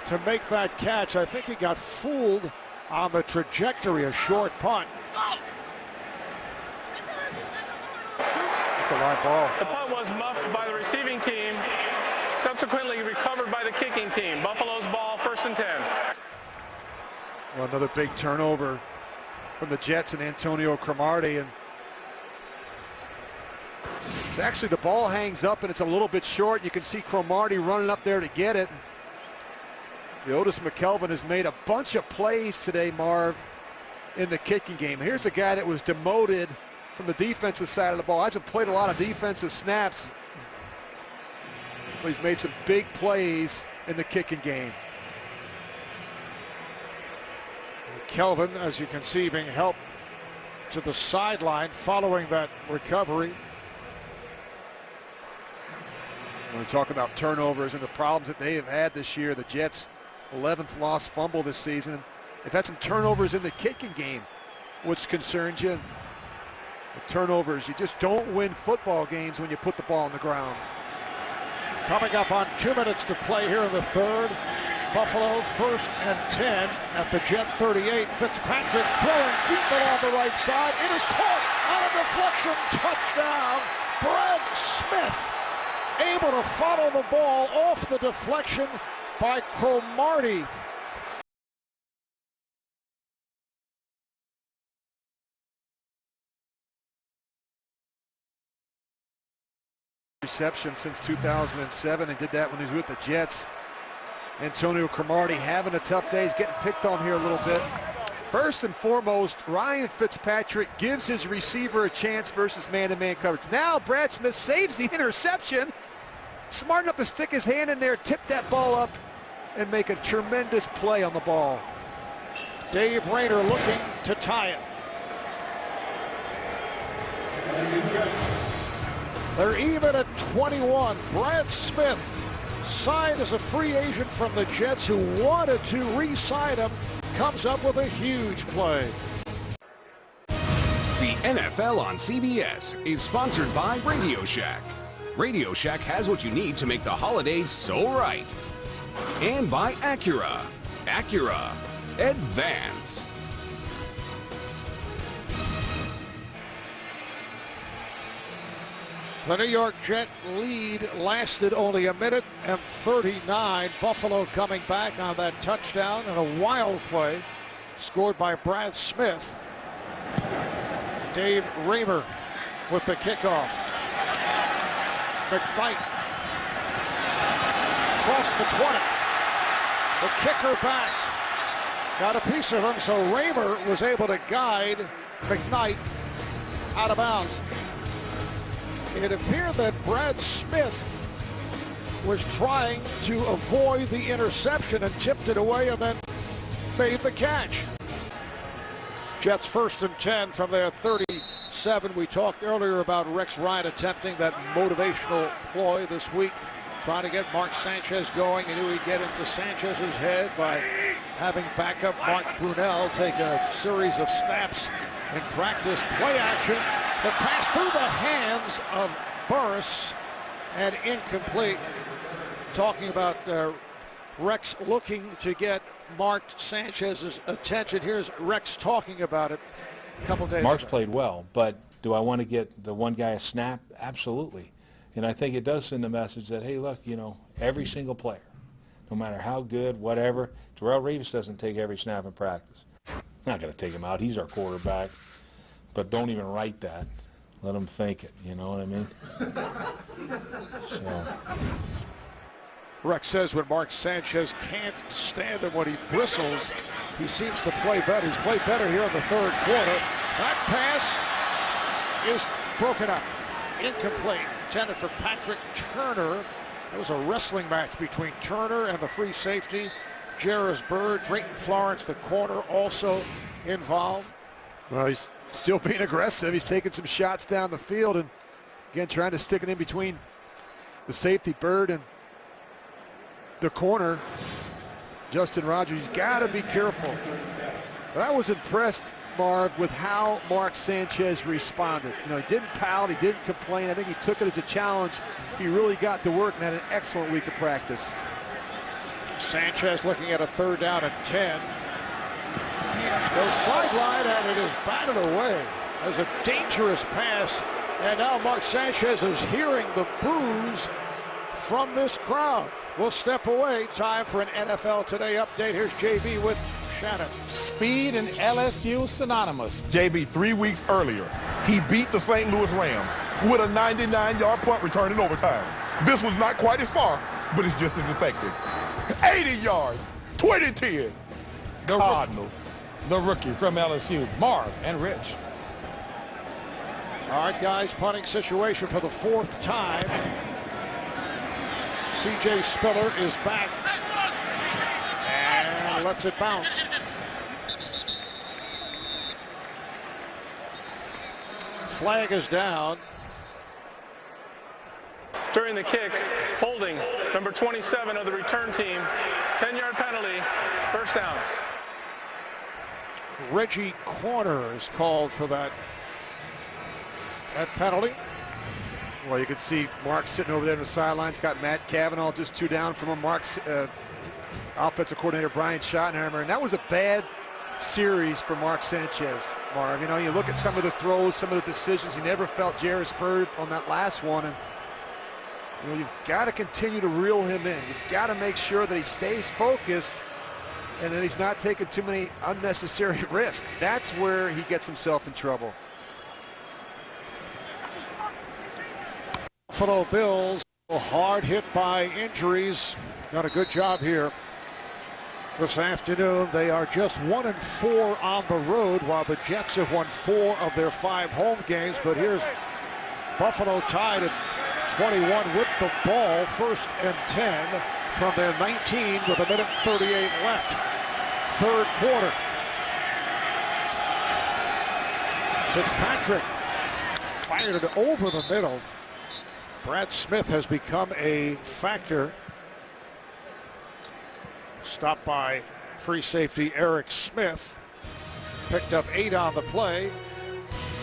to make that catch. I think he got fooled on the trajectory. A short punt. It's a live ball. The punt was muffed by the receiving team, subsequently recovered by the kicking team. Buffalo's ball, 1st and 10. Well, another big turnover from the Jets and Antonio Cromartie, and it's actually the ball hangs up and it's a little bit short. You can see Cromartie running up there to get it. Leotis McKelvin has made a bunch of plays today, Marv, in the kicking game. Here's a guy that was demoted from the defensive side of the ball. Hasn't played a lot of defensive snaps, but he's made some big plays in the kicking game. Kelvin, as you can see, being helped to the sideline following that recovery. When we talk about turnovers and the problems that they have had this year, the Jets' 11th lost fumble this season. They've had some turnovers in the kicking game, which concerns you. The turnovers, you just don't win football games when you put the ball on the ground. Coming up on 2 minutes to play here in the third. Buffalo 1st and 10 at the Jet 38. Fitzpatrick throwing deep along the right side. It is caught on a deflection. Touchdown. Brad Smith able to follow the ball off the deflection by Cromartie. Reception since 2007, and did that when he was with the Jets. Antonio Cromartie having a tough day. He's getting picked on here a little bit. First and foremost, Ryan Fitzpatrick gives his receiver a chance versus man-to-man coverage. Now Brad Smith saves the interception. Smart enough to stick his hand in there, tip that ball up, and make a tremendous play on the ball. Dave Rayner looking to tie it. They're even at 21. Brad Smith, signed as a free agent from the Jets, who wanted to re-sign him, comes up with a huge play. The NFL on CBS is sponsored by Radio Shack. Radio Shack has what you need to make the holidays so right. And by Acura. Acura. Advance. The New York Jet lead lasted only 1:39. Buffalo coming back on that touchdown and a wild play scored by Brad Smith. Dave Raymer with the kickoff. McKnight across the 20. The kicker back. Got a piece of him, so Raymer was able to guide McKnight out of bounds. It appeared that Brad Smith was trying to avoid the interception and tipped it away and then made the catch. Jets 1st and 10 from their 37. We talked earlier about Rex Ryan attempting that motivational ploy this week, trying to get Mark Sanchez going. He knew he'd get into Sanchez's head by having backup Mark Brunell take a series of snaps in practice. Play action. The pass through the hands of Burris and incomplete. Talking about Rex looking to get Mark Sanchez's attention. Here's Rex talking about it a couple days Mark's ago. played well, but do I want to get the one guy a snap? Absolutely. And I think it does send the message that, hey, look, every single player, no matter how good, whatever, Darrelle Revis doesn't take every snap in practice. I'm not going to take him out. He's our quarterback. But don't even write that. Let him think it. You know what I mean? So. Rex says when Mark Sanchez can't stand him, when he bristles, he seems to play better. He's played better here in the third quarter. That pass is broken up. Incomplete. Intended for Patrick Turner. It was a wrestling match between Turner and the free safety, Jairus Byrd. Drayton Florence, the corner, also involved. Well, he's still being aggressive. He's taking some shots down the field and, again, trying to stick it in between the safety, Byrd, and the corner, Justin Rogers. He's got to be careful. But I was impressed, Marv, with how Mark Sanchez responded. He didn't pout, he didn't complain. I think he took it as a challenge. He really got to work and had an excellent week of practice. Sanchez looking at a 3rd down and 10. Goes sideline, and it is batted away. There's a dangerous pass, and now Mark Sanchez is hearing the boos from this crowd. We'll step away. Time for an NFL Today update. Here's JB with Shannon. Speed and LSU synonymous. JB, 3 weeks earlier, he beat the St. Louis Rams with a 99-yard punt return in overtime. This was not quite as far, but it's just as effective. 80 yards, 20-10. The Cardinals. The rookie from LSU, Marv and Rich. All right, guys, punting situation for the 4th time. C.J. Spiller is back and lets it bounce. Flag is down. During the kick, holding number 27 of the return team, 10-yard penalty, first down. Reggie Corner is called for that penalty. Well, you can see Mark sitting over there on the sidelines. Got Matt Cavanaugh just 2 down from him. Mark's offensive coordinator Brian Schottenheimer, and that was a bad series for Mark Sanchez, Marv. You look at some of the throws, some of the decisions. He never felt Jairus Byrd on that last one, and you've got to continue to reel him in. You've got to make sure that he stays focused and that he's not taking too many unnecessary risks. That's where he gets himself in trouble. Buffalo Bills, hard hit by injuries. Done a good job here this afternoon. They are just 1-4 on the road, while the Jets have won 4 of their 5 home games. But here's Buffalo tied at 21 with the ball, 1st and 10 from their 19 with 1:38 left. 3rd quarter. Fitzpatrick fired it over the middle. Brad Smith has become a factor. Stopped by free safety Eric Smith. Picked up 8 on the play.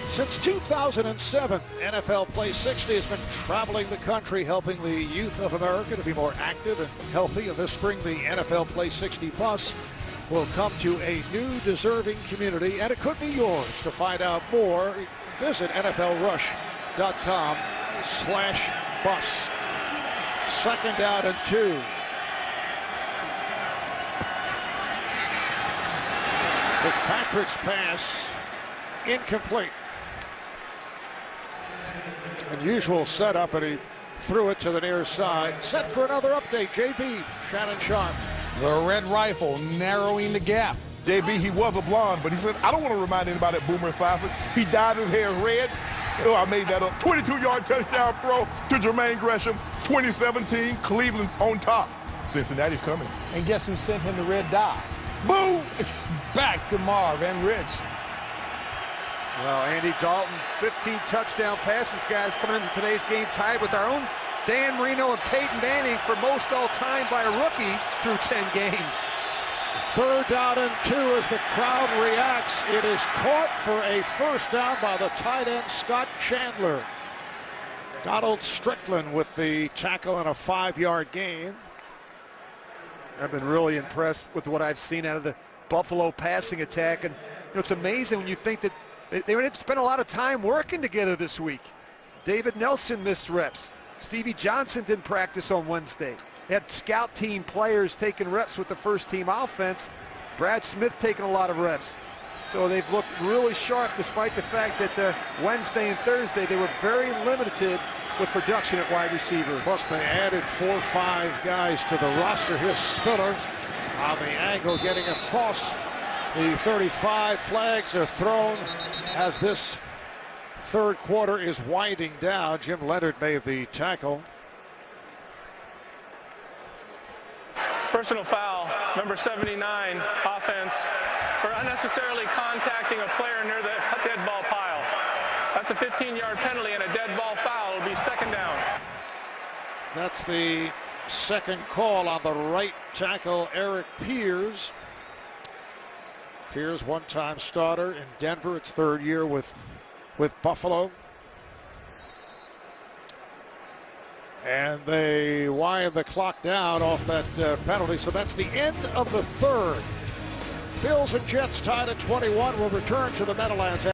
Since 2007, NFL Play 60 has been traveling the country, helping the youth of America to be more active and healthy. And this spring, the NFL Play 60 bus will come to a new deserving community, and it could be yours. To find out more, visit NFLRush.com/bus. 2nd down and 2. Fitzpatrick's pass incomplete. Unusual setup, and he threw it to the near side. Set for another update. JB, Shannon Sharpe. The red rifle narrowing the gap. JB, he was a blonde, but he said, I don't want to remind anybody that Boomer Esiason. He dyed his hair red. Oh, I made that up. 22-yard touchdown throw to Jermaine Gresham. 2017, Cleveland on top. Cincinnati's coming. And guess who sent him the red dye? Boom! Back to Marv and Rich. Well, Andy Dalton, 15 touchdown passes, guys, coming into today's game, tied with our own Dan Marino and Peyton Manning for most all time by a rookie through 10 games. Third down and 2 as the crowd reacts. It is caught for a first down by the tight end, Scott Chandler. Donald Strickland with the tackle and a 5-yard gain. I've been really impressed with what I've seen out of the Buffalo passing attack. And it's amazing when you think that they didn't spend a lot of time working together this week. David Nelson missed reps. Stevie Johnson didn't practice on Wednesday. They had scout team players taking reps with the first team offense. Brad Smith taking a lot of reps. So they've looked really sharp despite the fact that Wednesday and Thursday they were very limited with production at wide receiver. Plus they added 4 or 5 guys to the roster. Here's Spiller on the angle getting across the 35. Flags are thrown as this third quarter is winding down. Jim Leonard made the tackle. Personal foul, number 79, offense, for unnecessarily contacting a player near the dead ball pile. That's a 15-yard penalty and a dead ball foul. It'll be second down. That's the second call on the right tackle, Eric Piers. Piers, one-time starter in Denver. It's third year with Buffalo. And they wind the clock down off that penalty. So that's the end of the third. Bills and Jets tied at 21. Will return to the Meadowlands.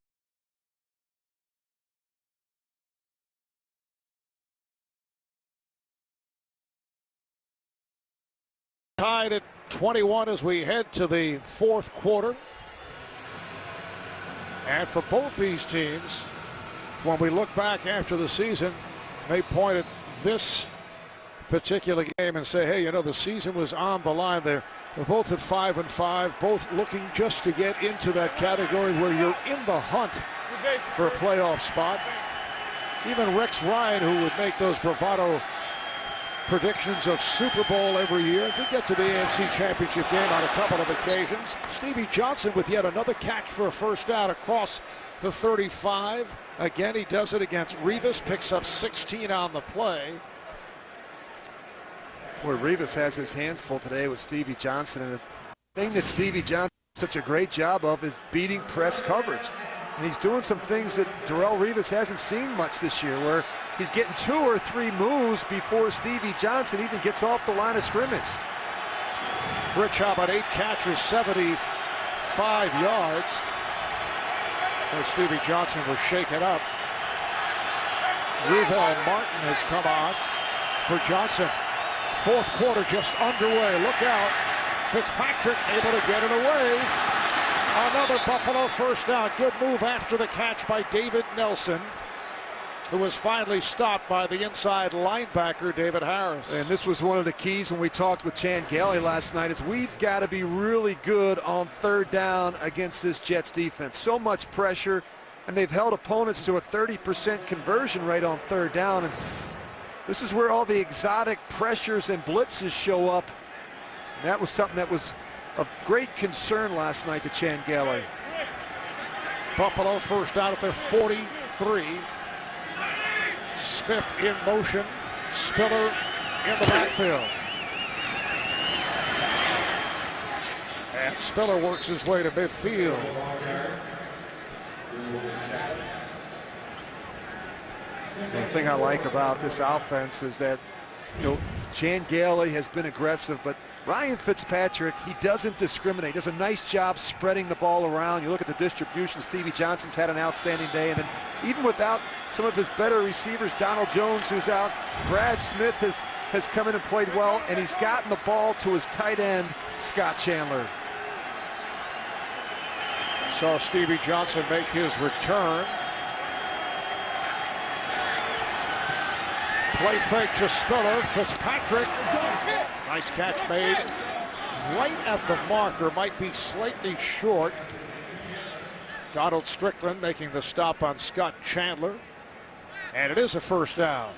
Tied at 21 as we head to the fourth quarter. And for both these teams, when we look back after the season, they point at this particular game and say, hey, the season was on the line there. They're both at 5-5, both looking just to get into that category where you're in the hunt for a playoff spot. Even Rex Ryan, who would make those bravado predictions of Super Bowl every year, did get to the AFC Championship game on a couple of occasions. Stevie Johnson with yet another catch for a first down across the 35. Again, he does it against Revis, picks up 16 on the play. Boy, Revis has his hands full today with Stevie Johnson. And the thing that Stevie Johnson does such a great job of is beating press coverage. And he's doing some things that Darrelle Revis hasn't seen much this year, where he's getting 2 or 3 moves before Stevie Johnson even gets off the line of scrimmage. Rich Hobbit, 8 catches, 75 yards. But Stevie Johnson was shaken up. Ruvel Martin has come on for Johnson. Fourth quarter just underway. Look out. Fitzpatrick able to get it away. Another Buffalo first down. Good move after the catch by David Nelson, who was finally stopped by the inside linebacker, David Harris. And this was one of the keys when we talked with Chan Gailey last night, is we've got to be really good on third down against this Jets defense. So much pressure, and they've held opponents to a 30% conversion rate on third down. And this is where all the exotic pressures and blitzes show up. And that was something that was of great concern last night to Chan Gailey. Buffalo first down at their 43. Smith in motion, Spiller in the backfield. And Spiller works his way to midfield. The thing I like about this offense is that, Chan Gailey has been aggressive, but Ryan Fitzpatrick, he doesn't discriminate. Does a nice job spreading the ball around. You look at the distribution. Stevie Johnson's had an outstanding day. And then even without some of his better receivers, Donald Jones, who's out, Brad Smith has come in and played well, and he's gotten the ball to his tight end, Scott Chandler. Saw Stevie Johnson make his return. Play fake to Spiller. Fitzpatrick. Nice catch made right at the marker. Might be slightly short. Donald Strickland making the stop on Scott Chandler. And it is a first down.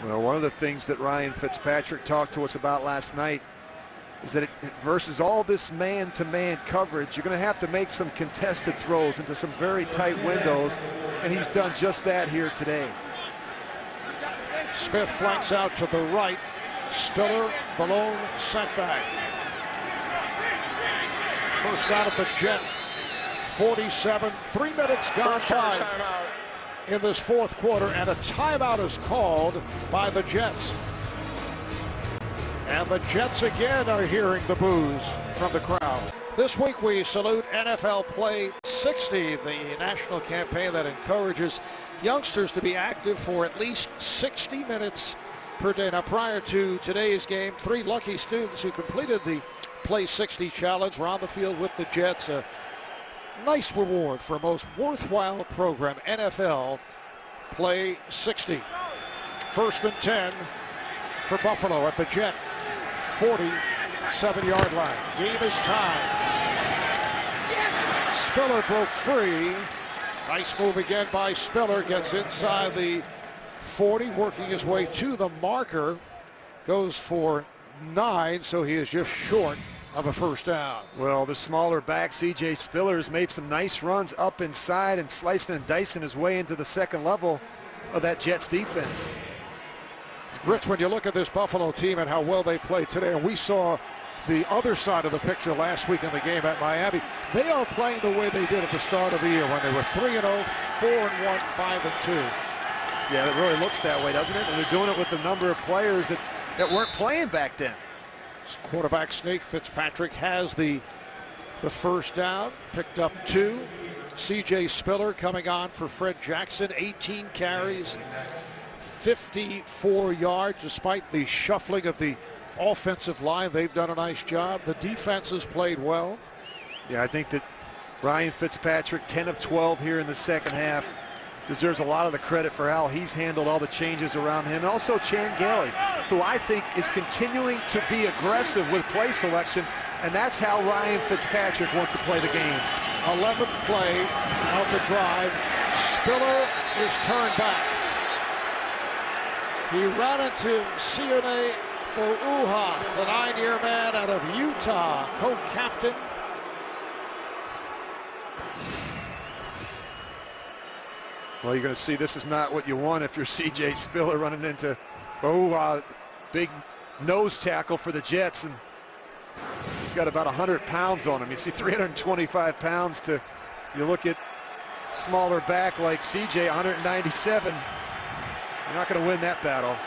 Well, one of the things that Ryan Fitzpatrick talked to us about last night is that versus all this man-to-man coverage, you're going to have to make some contested throws into some very tight windows, and he's done just that here today. Smith flanks out to the right. Spiller, the lone setback. First down at the Jet. 47, 3 minutes gone by in this fourth quarter, and a timeout is called by the Jets. And the Jets again are hearing the boos from the crowd. This week we salute NFL Play 60, the national campaign that encourages youngsters to be active for at least 60 minutes per day. Now, prior to today's game, 3 lucky students who completed the Play 60 challenge were on the field with the Jets. A nice reward for a most worthwhile program, NFL Play 60. First and 10 for Buffalo at the Jet. 47-yard line. Game is tied. Spiller broke free. Nice move again by Spiller. Gets inside the 40, working his way to the marker. Goes for 9, so he is just short of a first down. Well, the smaller back, C.J. Spiller, has made some nice runs up inside and slicing and dicing his way into the second level of that Jets defense. Rich, when you look at this Buffalo team and how well they played today, and we saw the other side of the picture last week in the game at Miami, they are playing the way they did at the start of the year when they were 3-0, 4-1, 5-2. Yeah, it really looks that way, doesn't it? And they're doing it with a number of players that weren't playing back then. Quarterback Snake Fitzpatrick has the first down, picked up 2. C.J. Spiller coming on for Fred Jackson, 18 carries, 54 yards. Despite the shuffling of the offensive line, they've done a nice job. The defense has played well. Yeah, I think that Ryan Fitzpatrick, 10 of 12 here in the second half, deserves a lot of the credit for how he's handled all the changes around him. And also Chan Gailey, who I think is continuing to be aggressive with play selection, and that's how Ryan Fitzpatrick wants to play the game. 11th play of the drive. Spiller is turned back. He ran into Sione Ouha, the 9-year man out of Utah, co-captain. Well, you're going to see this is not what you want if you're C.J. Spiller running into big nose tackle for the Jets, and he's got about 100 pounds on him. You see 325 pounds to, you look at smaller back like C.J., 197. You're not going to win that battle.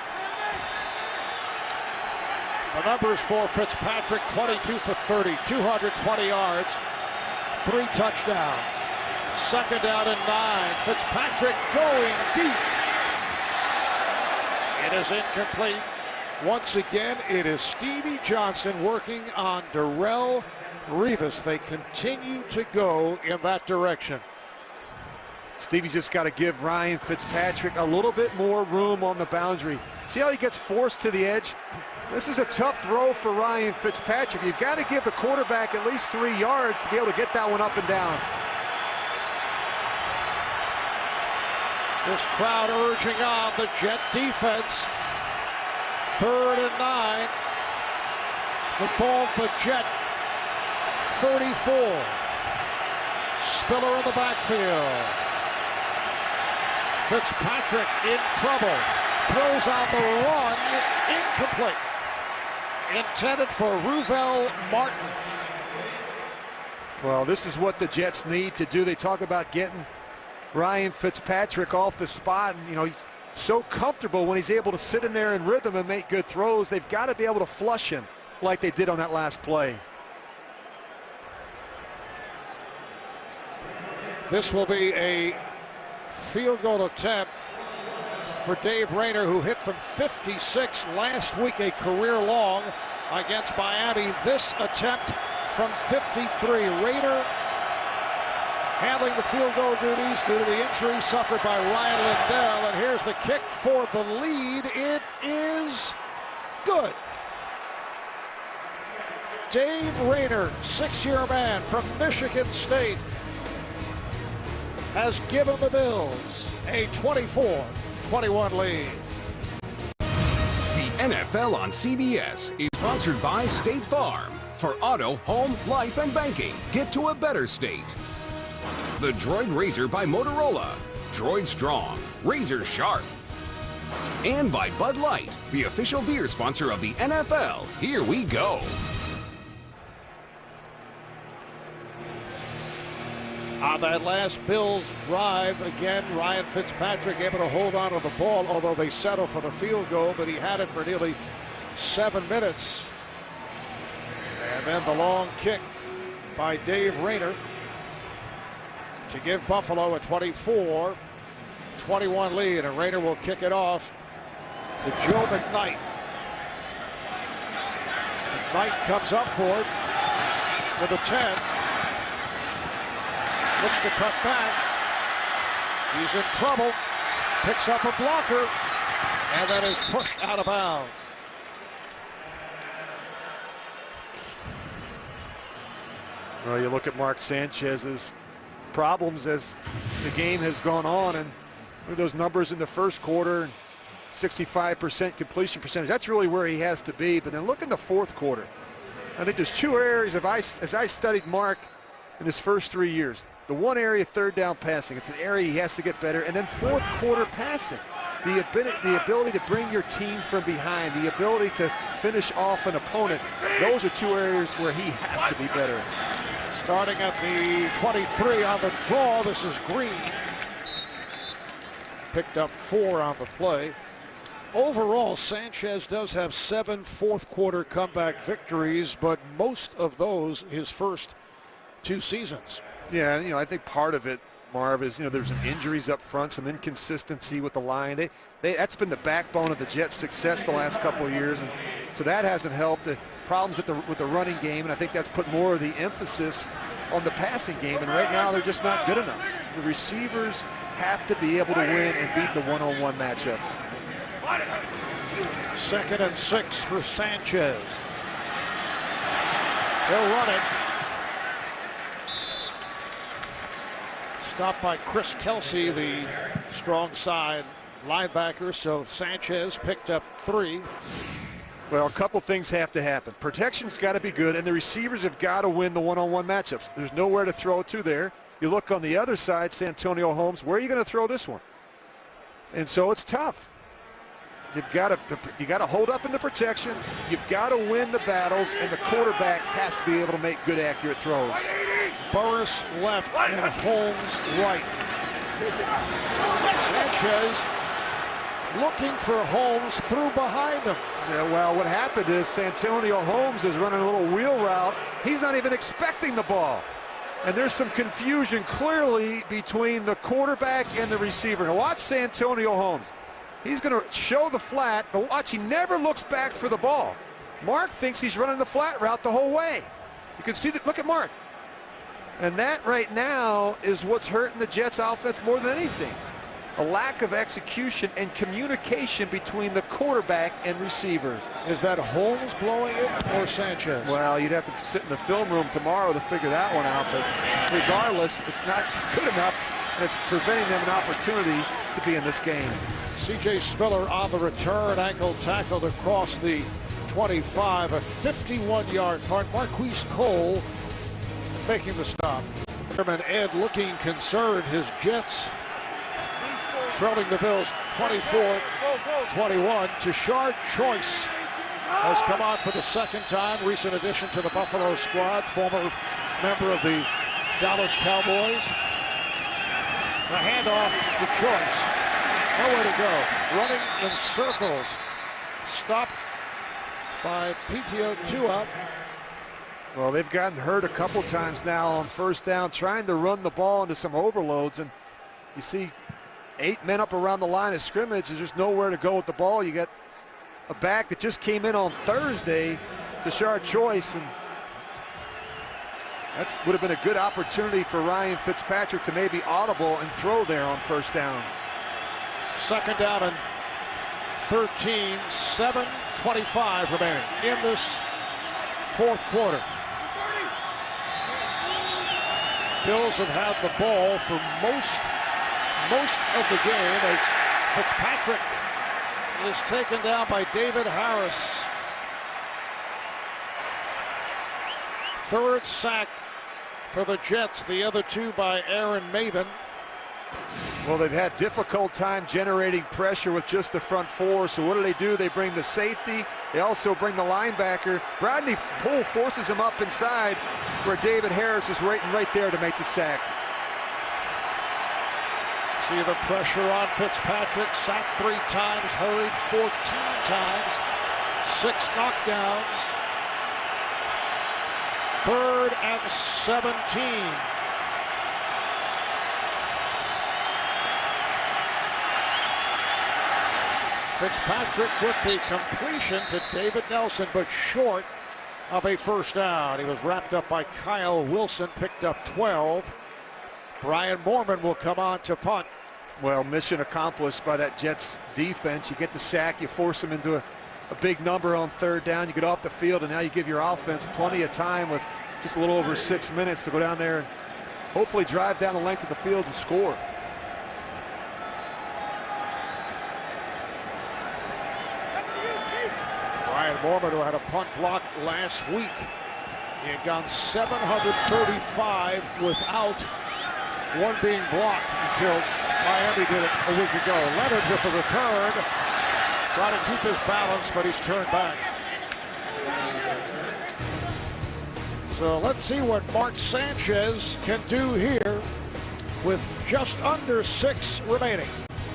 The numbers for Fitzpatrick, 22 for 30, 220 yards, 3 touchdowns. Second down and 9. Fitzpatrick going deep. It is incomplete. Once again, it is Stevie Johnson working on Darrelle Revis. They continue to go in that direction. Stevie's just got to give Ryan Fitzpatrick a little bit more room on the boundary. See how he gets forced to the edge? This is a tough throw for Ryan Fitzpatrick. You've got to give the quarterback at least 3 yards to be able to get that one up and down. This crowd urging on the Jet defense. 3rd and 9. The ball, the Jet 34. Spiller in the backfield. Fitzpatrick in trouble. Throws on the run. Incomplete. Intended for Ruvel Martin. Well, this is what the Jets need to do. They talk about getting Ryan Fitzpatrick off the spot, and he's so comfortable when he's able to sit in there in rhythm and make good throws. They've got to be able to flush him like they did on that last play. This will be a field goal attempt for Dave Rayner, who hit from 56 last week, a career long against Miami. This attempt from 53. Rayner handling the field goal duties due to the injury suffered by Ryan Lindell. And here's the kick for the lead. It is good. Dave Rayner, 6-year man from Michigan State, has given the Bills a 24-21 lead. The NFL on CBS is sponsored by State Farm. For auto, home, life, and banking, get to a better state. The Droid Razor by Motorola. Droid Strong. Razor Sharp. And by Bud Light, the official beer sponsor of the NFL. Here we go. On that last Bills drive, again, Ryan Fitzpatrick able to hold on to the ball, although they settle for the field goal, but he had it for nearly 7 minutes. And then the long kick by Dave Rayner to give Buffalo a 24-21 lead, and Rayner will kick it off to Joe McKnight. McKnight comes up for it to the 10. Looks to cut back. He's in trouble. Picks up a blocker, and then is pushed out of bounds. Well, you look at Mark Sanchez's problems as the game has gone on, and look at those numbers in the first quarter, 65% completion percentage. That's really where he has to be. But then look in the fourth quarter. I think there's 2 areas as I studied Mark in his first 3 years. The one area, third down passing. It's an area he has to get better. And then fourth quarter passing. The ability to bring your team from behind, the ability to finish off an opponent. Those are 2 areas where he has to be better. Starting at the 23 on the draw, this is Green. Picked up 4 on the play. Overall, Sanchez does have 7 fourth quarter comeback victories, but most of those his first 2 seasons. Yeah, I think part of it, Marv, is there's some injuries up front, some inconsistency with the line. That's been the backbone of the Jets' success the last couple of years, and so that hasn't helped. The problems with the running game, and I think that's put more of the emphasis on the passing game. And right now, they're just not good enough. The receivers have to be able to win and beat the one-on-one matchups. 2nd and 6 for Sanchez. He'll run it. Stopped by Chris Kelsey, the strong side linebacker, so Sanchez picked up 3. Well, a couple things have to happen. Protection's got to be good, and the receivers have got to win the one-on-one matchups. There's nowhere to throw it to there. You look on the other side, Santonio Holmes, where are you going to throw this one? And so it's tough. You got to hold up in the protection. You've got to win the battles, and the quarterback has to be able to make good, accurate throws. Burris left and Holmes right. Sanchez looking for Holmes, threw behind him. Yeah, well, what happened is Santonio Holmes is running a little wheel route. He's not even expecting the ball. And there's some confusion clearly between the quarterback and the receiver. Now watch Santonio Holmes. He's going to show the flat, but watch, he never looks back for the ball. Mark thinks he's running the flat route the whole way. You can see that, look at Mark. And that right now is what's hurting the Jets offense more than anything. A lack of execution and communication between the quarterback and receiver. Is that Holmes blowing it or Sanchez? Well, you'd have to sit in the film room tomorrow to figure that one out, but regardless, it's not good enough, and it's preventing them an opportunity to be in this game. C.J. Spiller on the return, ankle tackled across the 25, a 51-yard punt. Marquise Cole making the stop. Chairman Ed looking concerned. His Jets trailing the Bills 24-21. Tashard Choice has come on for the 2nd time. Recent addition to the Buffalo squad, former member of the Dallas Cowboys. The handoff to Choice. Nowhere to go. Running in circles. Stopped by P.T.O. Tua. Well, they've gotten hurt a couple times now on first down, trying to run the ball into some overloads. And you see 8 men up around the line of scrimmage. There's just nowhere to go with the ball. You got a back that just came in on Thursday, Tashard Choice, and that would have been a good opportunity for Ryan Fitzpatrick to maybe audible and throw there on first down. 2nd down and 13, 7:25 remaining in this 4th quarter. Bills have had the ball for most of the game as Fitzpatrick is taken down by David Harris. 3rd sack for the Jets, the other 2 by Aaron Maben. Well, they've had difficult time generating pressure with just the front 4, so what do? They bring the safety. They also bring the linebacker. Rodney Poole forces him up inside where David Harris is waiting right there to make the sack. See the pressure on Fitzpatrick. Sacked 3 times, hurried 14 times, 6 knockdowns. 3rd and 17. Fitzpatrick with the completion to David Nelson, but short of a first down. He was wrapped up by Kyle Wilson, picked up 12. Brian Moorman will come on to punt. Well, mission accomplished by that Jets defense. You get the sack, you force them into a big number on 3rd down, you get off the field, and now you give your offense plenty of time with just a little over 6 minutes to go down there and hopefully drive down the length of the field and score. Brian Moorman, who had a punt block last week. He had gone 735 without one being blocked until Miami did it a week ago. Leonard with the return. Trying to keep his balance, but he's turned back. So let's see what Mark Sanchez can do here with just under 6 remaining.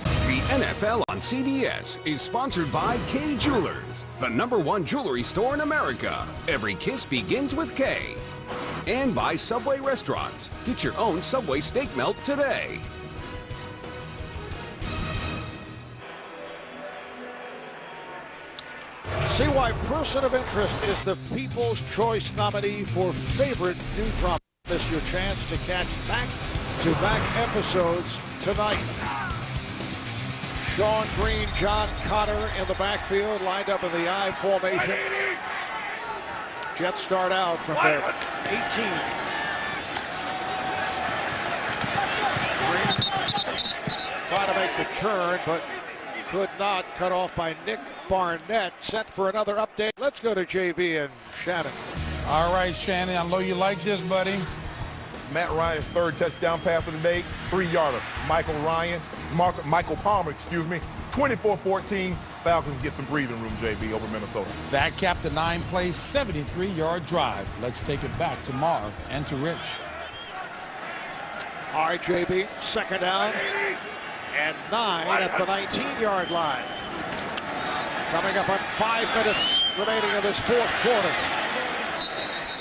The NFL on CBS is sponsored by Kay Jewelers, the #1 jewelry store in America. Every kiss begins with K. And by Subway Restaurants. Get your own Subway steak melt today. See why Person of Interest is the People's Choice nominee for favorite new drama. Miss your chance to catch back-to-back episodes tonight. Sean Green, John Connor in the backfield, lined up in the I formation. Jets start out from their 18. Green trying to make the turn, but could not, cut off by Nick Barnett. Set for another update. Let's go to JB and Shannon. All right, Shannon, I know you like this, buddy. Matt Ryan's 3rd touchdown pass of the day, 3-yarder. Michael Palmer, 24-14. Falcons get some breathing room, JB, over Minnesota. That capped a 9-play, 73-yard drive. Let's take it back to Marv and to Rich. All right, JB, 2nd down and 9 at the 19-yard line. Coming up on 5 minutes remaining in this 4th quarter.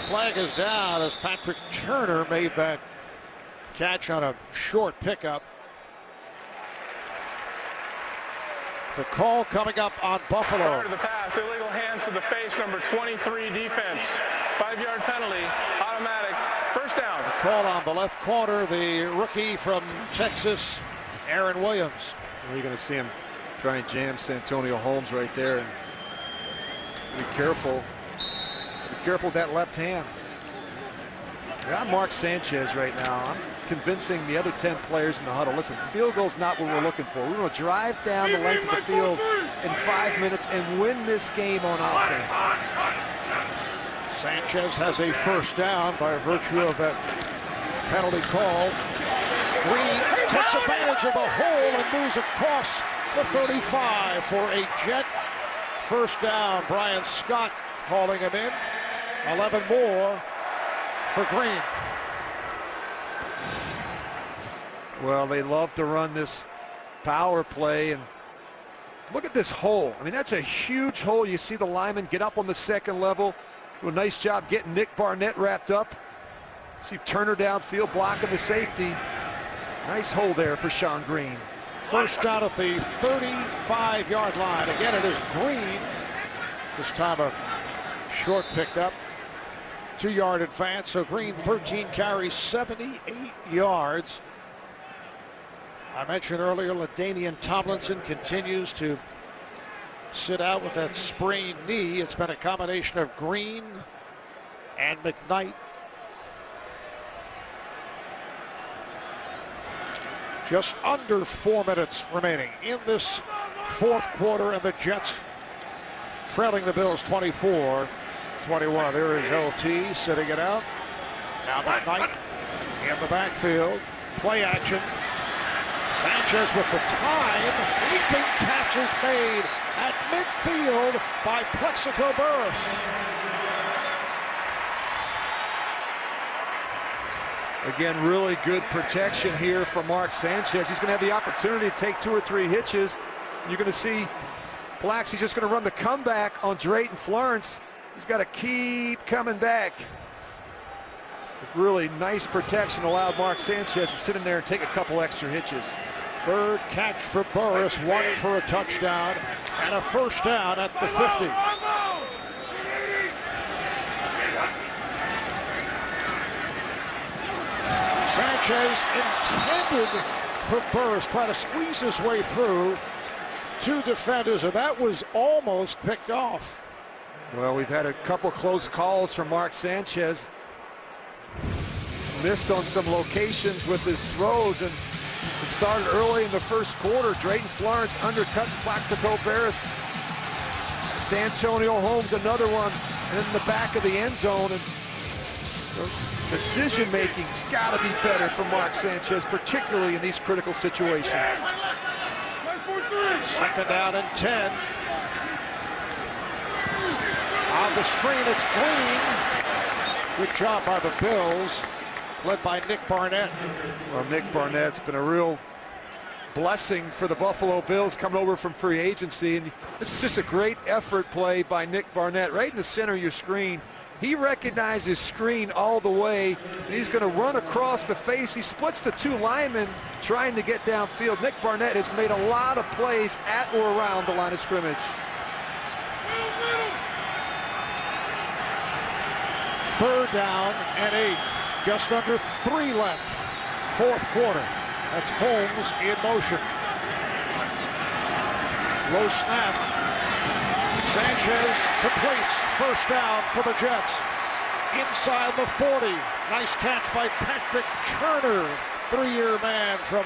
Flag is down as Patrick Turner made that catch on a short pickup. The call coming up on Buffalo. The pass, illegal hands to the face, number 23 defense. 5-yard penalty, automatic, first down. The call on the left corner, the rookie from Texas, Aaron Williams. You're going to see him try and jam Santonio Holmes right there. And be careful. Be careful with that left hand. I'm Mark Sanchez right now. I'm convincing the other 10 players in the huddle. Listen, field goal's not what we're looking for. We want to drive down the length of the field in 5 minutes and win this game on offense. Sanchez has a first down by virtue of that penalty call. Green takes advantage of the hole and moves across the 35 for a Jet first down. Brian Scott hauling him in. 11 more for Green. Well, they love to run this power play, and look at this hole. I mean, that's a huge hole. You see the lineman get up on the 2nd level. Do a nice job getting Nick Barnett wrapped up. See Turner downfield blocking the safety. Nice hole there for Sean Green. First down at the 35-yard line. Again, it is Green. This time a short pickup. 2-yard advance. So Green 13 carries, 78 yards. I mentioned earlier LaDainian Tomlinson continues to sit out with that sprained knee. It's been a combination of Green and McKnight. Just under 4 minutes remaining in this 4th quarter, and the Jets trailing the Bills 24-21. There is LT sitting it out. Now McKnight in the backfield. Play action. Sanchez with the time. Leaping catch is made at midfield by Plexico Burress. Again, really good protection here for Mark Sanchez. He's going to have the opportunity to take 2 or 3 hitches. You're going to see Blacks, he's just going to run the comeback on Drayton Florence. He's got to keep coming back. Really nice protection allowed Mark Sanchez to sit in there and take a couple extra hitches. Third catch for Burris, 1 for a touchdown and a first down at the 50. Sanchez intended for Burris, trying to squeeze his way through 2 defenders, and that was almost picked off. Well, we've had a couple close calls from Mark Sanchez. He's missed on some locations with his throws, and it started early in the first quarter. Drayton Florence undercut Plaxico Burris. Santonio Holmes, another one, in the back of the end zone. And decision-making's got to be better for Mark Sanchez, particularly in these critical situations. Second down and 10. On the screen, it's Green. Good job by the Bills, led by Nick Barnett. Well, Nick Barnett's been a real blessing for the Buffalo Bills coming over from free agency. And this is just a great effort play by Nick Barnett right in the center of your screen. He recognizes screen all the way, and he's going to run across the face. He splits the 2 linemen trying to get downfield. Nick Barnett has made a lot of plays at or around the line of scrimmage. Third down and 8. Just under 3 left. Fourth quarter. That's Holmes in motion. Low snap. Sanchez completes. First down for the Jets. Inside the 40. Nice catch by Patrick Turner. 3-year man from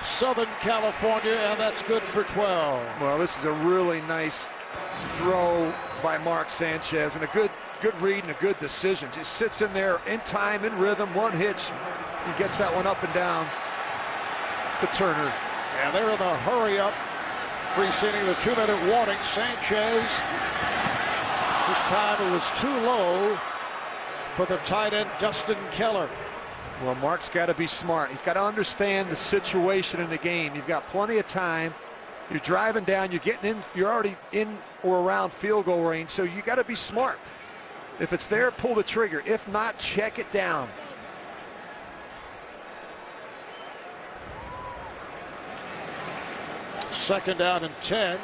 Southern California, and that's good for 12. Well, this is a really nice throw by Mark Sanchez, and a good read and a good decision. Just sits in there in time, in rhythm, 1 hitch. He gets that one up and down to Turner. And they're in the hurry up, preceding the 2-minute warning. Sanchez, this time it was too low for the tight end Dustin Keller. Well, Mark's got to be smart. He's got to understand the situation in the game. You've got plenty of time. You're driving down, you're getting in, you're already in or around field goal range, so you got to be smart. If it's there, pull the trigger. If not, check it down. Second down and 10.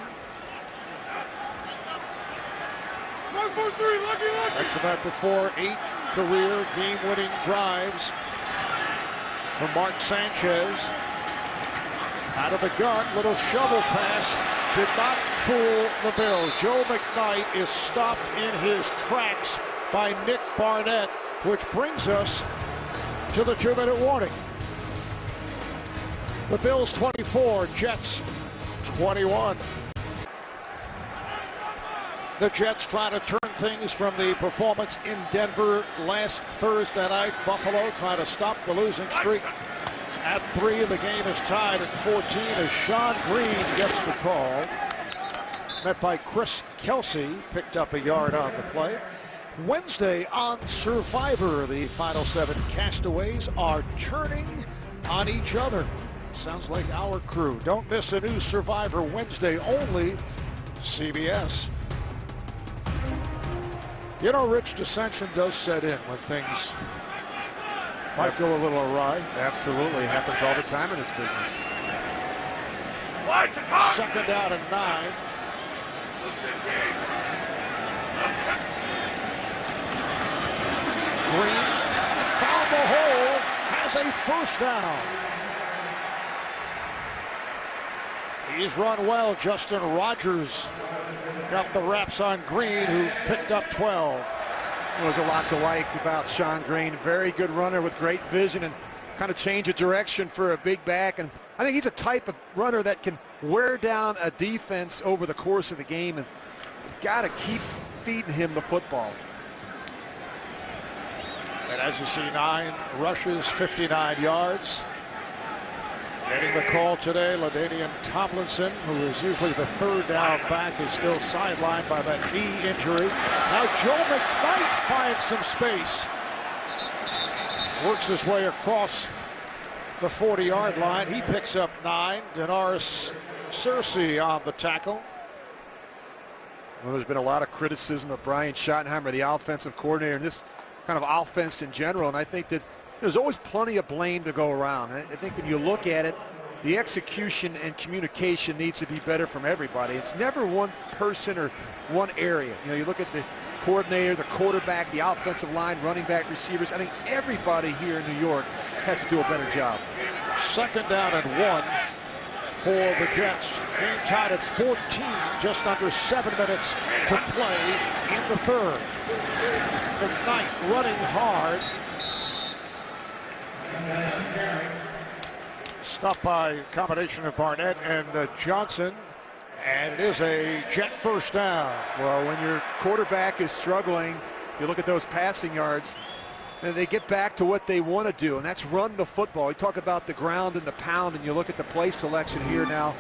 That's the night before 8 career game-winning drives for Mark Sanchez. Out of the gun, little shovel pass did not fool the Bills. Joe McKnight is stopped in his tracks by Nick Barnett, which brings us to the 2-minute warning. The Bills 24, Jets 21. The Jets trying to turn things from the performance in Denver last Thursday night. Buffalo trying to stop the losing streak. At 3, the game is tied at 14 as Sean Green gets the call. Met by Chris Kelsey, picked up a yard on the play. Wednesday on Survivor, the final 7 castaways are turning on each other. Sounds like our crew. Don't miss a new Survivor Wednesday, only CBS. You know, Rich, dissension does set in when things might go a little awry. Absolutely. Happens all the time in this business. Second down and 9. Green found the hole, has a first down. He's run well. Justin Rogers got the wraps on Green, who picked up 12. There's a lot to like about Sean Green. Very good runner with great vision and kind of change of direction for a big back. And I think he's a type of runner that can wear down a defense over the course of the game. And you've got to keep feeding him the football. And as you see, 9 rushes, 59 yards. Getting the call today, LaDainian Tomlinson, who is usually the third down back, is still sidelined by that knee injury. Now Joe McKnight finds some space. works his way across the 40-yard line. He picks up 9. Danaris Searcy on the tackle. Well, there's been a lot of criticism of Brian Schottenheimer, the offensive coordinator, and this kind of offense in general, and I think that there's always plenty of blame to go around. I think when you look at it, the execution and communication needs to be better from everybody. It's never one person or one area. You know, you look at the coordinator, the quarterback, the offensive line, running back, receivers. I think everybody here in New York has to do a better job. 2nd down and 1 for the Jets. Game tied at 14, just under 7 minutes to play in the 3rd. McKnight running hard. Stopped by a combination of Barnett and Johnson, and it is a Jet 1st down. Well, when your quarterback is struggling, you look at those passing yards, and they get back to what they want to do, and that's run the football. You talk about the ground and the pound, and you look at the play selection here now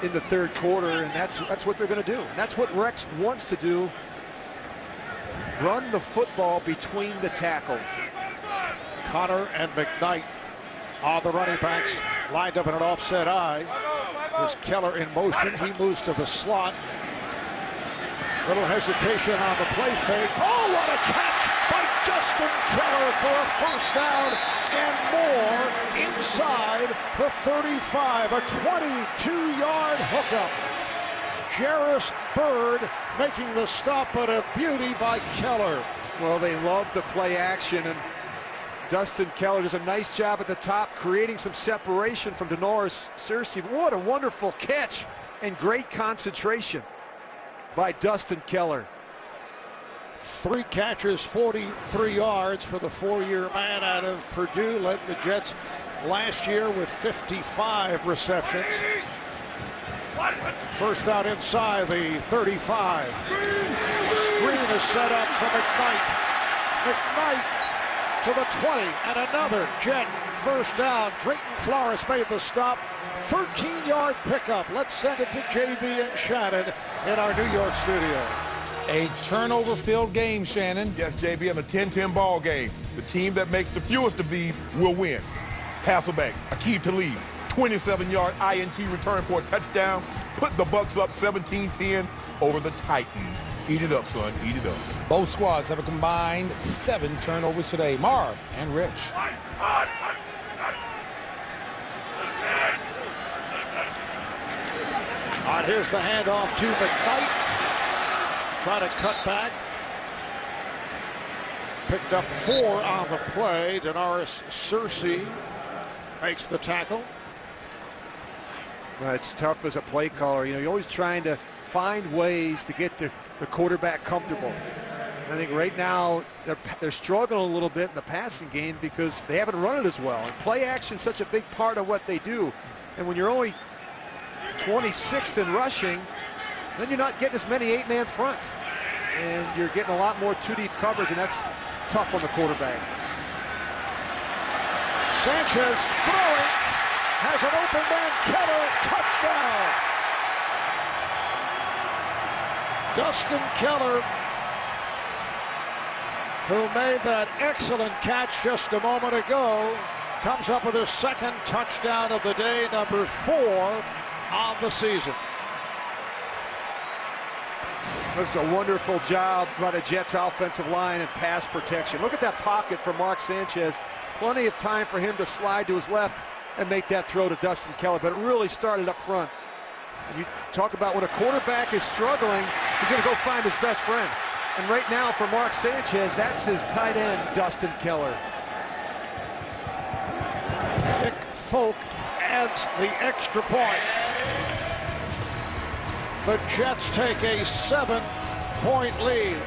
in the 3rd quarter, and that's what they're going to do. And that's what Rex wants to do. Run the football between the tackles. Connor and McKnight are the running backs lined up in an offset eye. There's Keller in motion. He moves to the slot. Little hesitation on the play fake. Oh, what a catch by Dustin Keller for a 1st down and more inside the 35. A 22-yard hookup. Jarris Byrd making the stop, but a beauty by Keller. Well, they love the play action, and Dustin Keller does a nice job at the top, creating some separation from Danaris Searcy. What a wonderful catch and great concentration by Dustin Keller. 3 catches, 43 yards for the 4-year man out of Purdue. Led the Jets last year with 55 receptions. 1st out inside the 35. Screen is set up for McKnight. McKnight to the 20, and another Jet 1st down. Drayton Flores made the stop. 13-yard pickup. Let's send it to JB and Shannon in our New York studio. A turnover-filled game, Shannon. Yes, JB, in a 10-10 ball game. The team that makes the fewest of these will win. Hasselbeck, Aqib Talib, 27-yard INT return for a touchdown. Put the Bucks up 17-10 over the Titans. Eat it up, son. Eat it up. Both squads have a combined 7 turnovers today. Marv and Rich. All right, here's the handoff to McKnight. Try to cut back. Picked up 4 on the play. Danaris Searcy makes the tackle. Well, it's tough as a play caller. You know, you're always trying to find ways to get the quarterback comfortable. I think right now they're struggling a little bit in the passing game because they haven't run it as well. And play action is such a big part of what they do. And when you're only 26th in rushing, then you're not getting as many 8-man fronts. And you're getting a lot more 2-deep coverage, and that's tough on the quarterback. Sanchez throwing, has an open man, Keller, touchdown. Dustin Keller, who made that excellent catch just a moment ago, comes up with his 2nd touchdown of the day, number 4 on the season. This is a wonderful job by the Jets offensive line and pass protection. Look at that pocket for Mark Sanchez. Plenty of time for him to slide to his left and make that throw to Dustin Keller, but it really started up front. And you talk about when a quarterback is struggling, he's going to go find his best friend. And right now for Mark Sanchez, that's his tight end, Dustin Keller. Nick Folk adds the extra point. The Jets take a 7-point lead.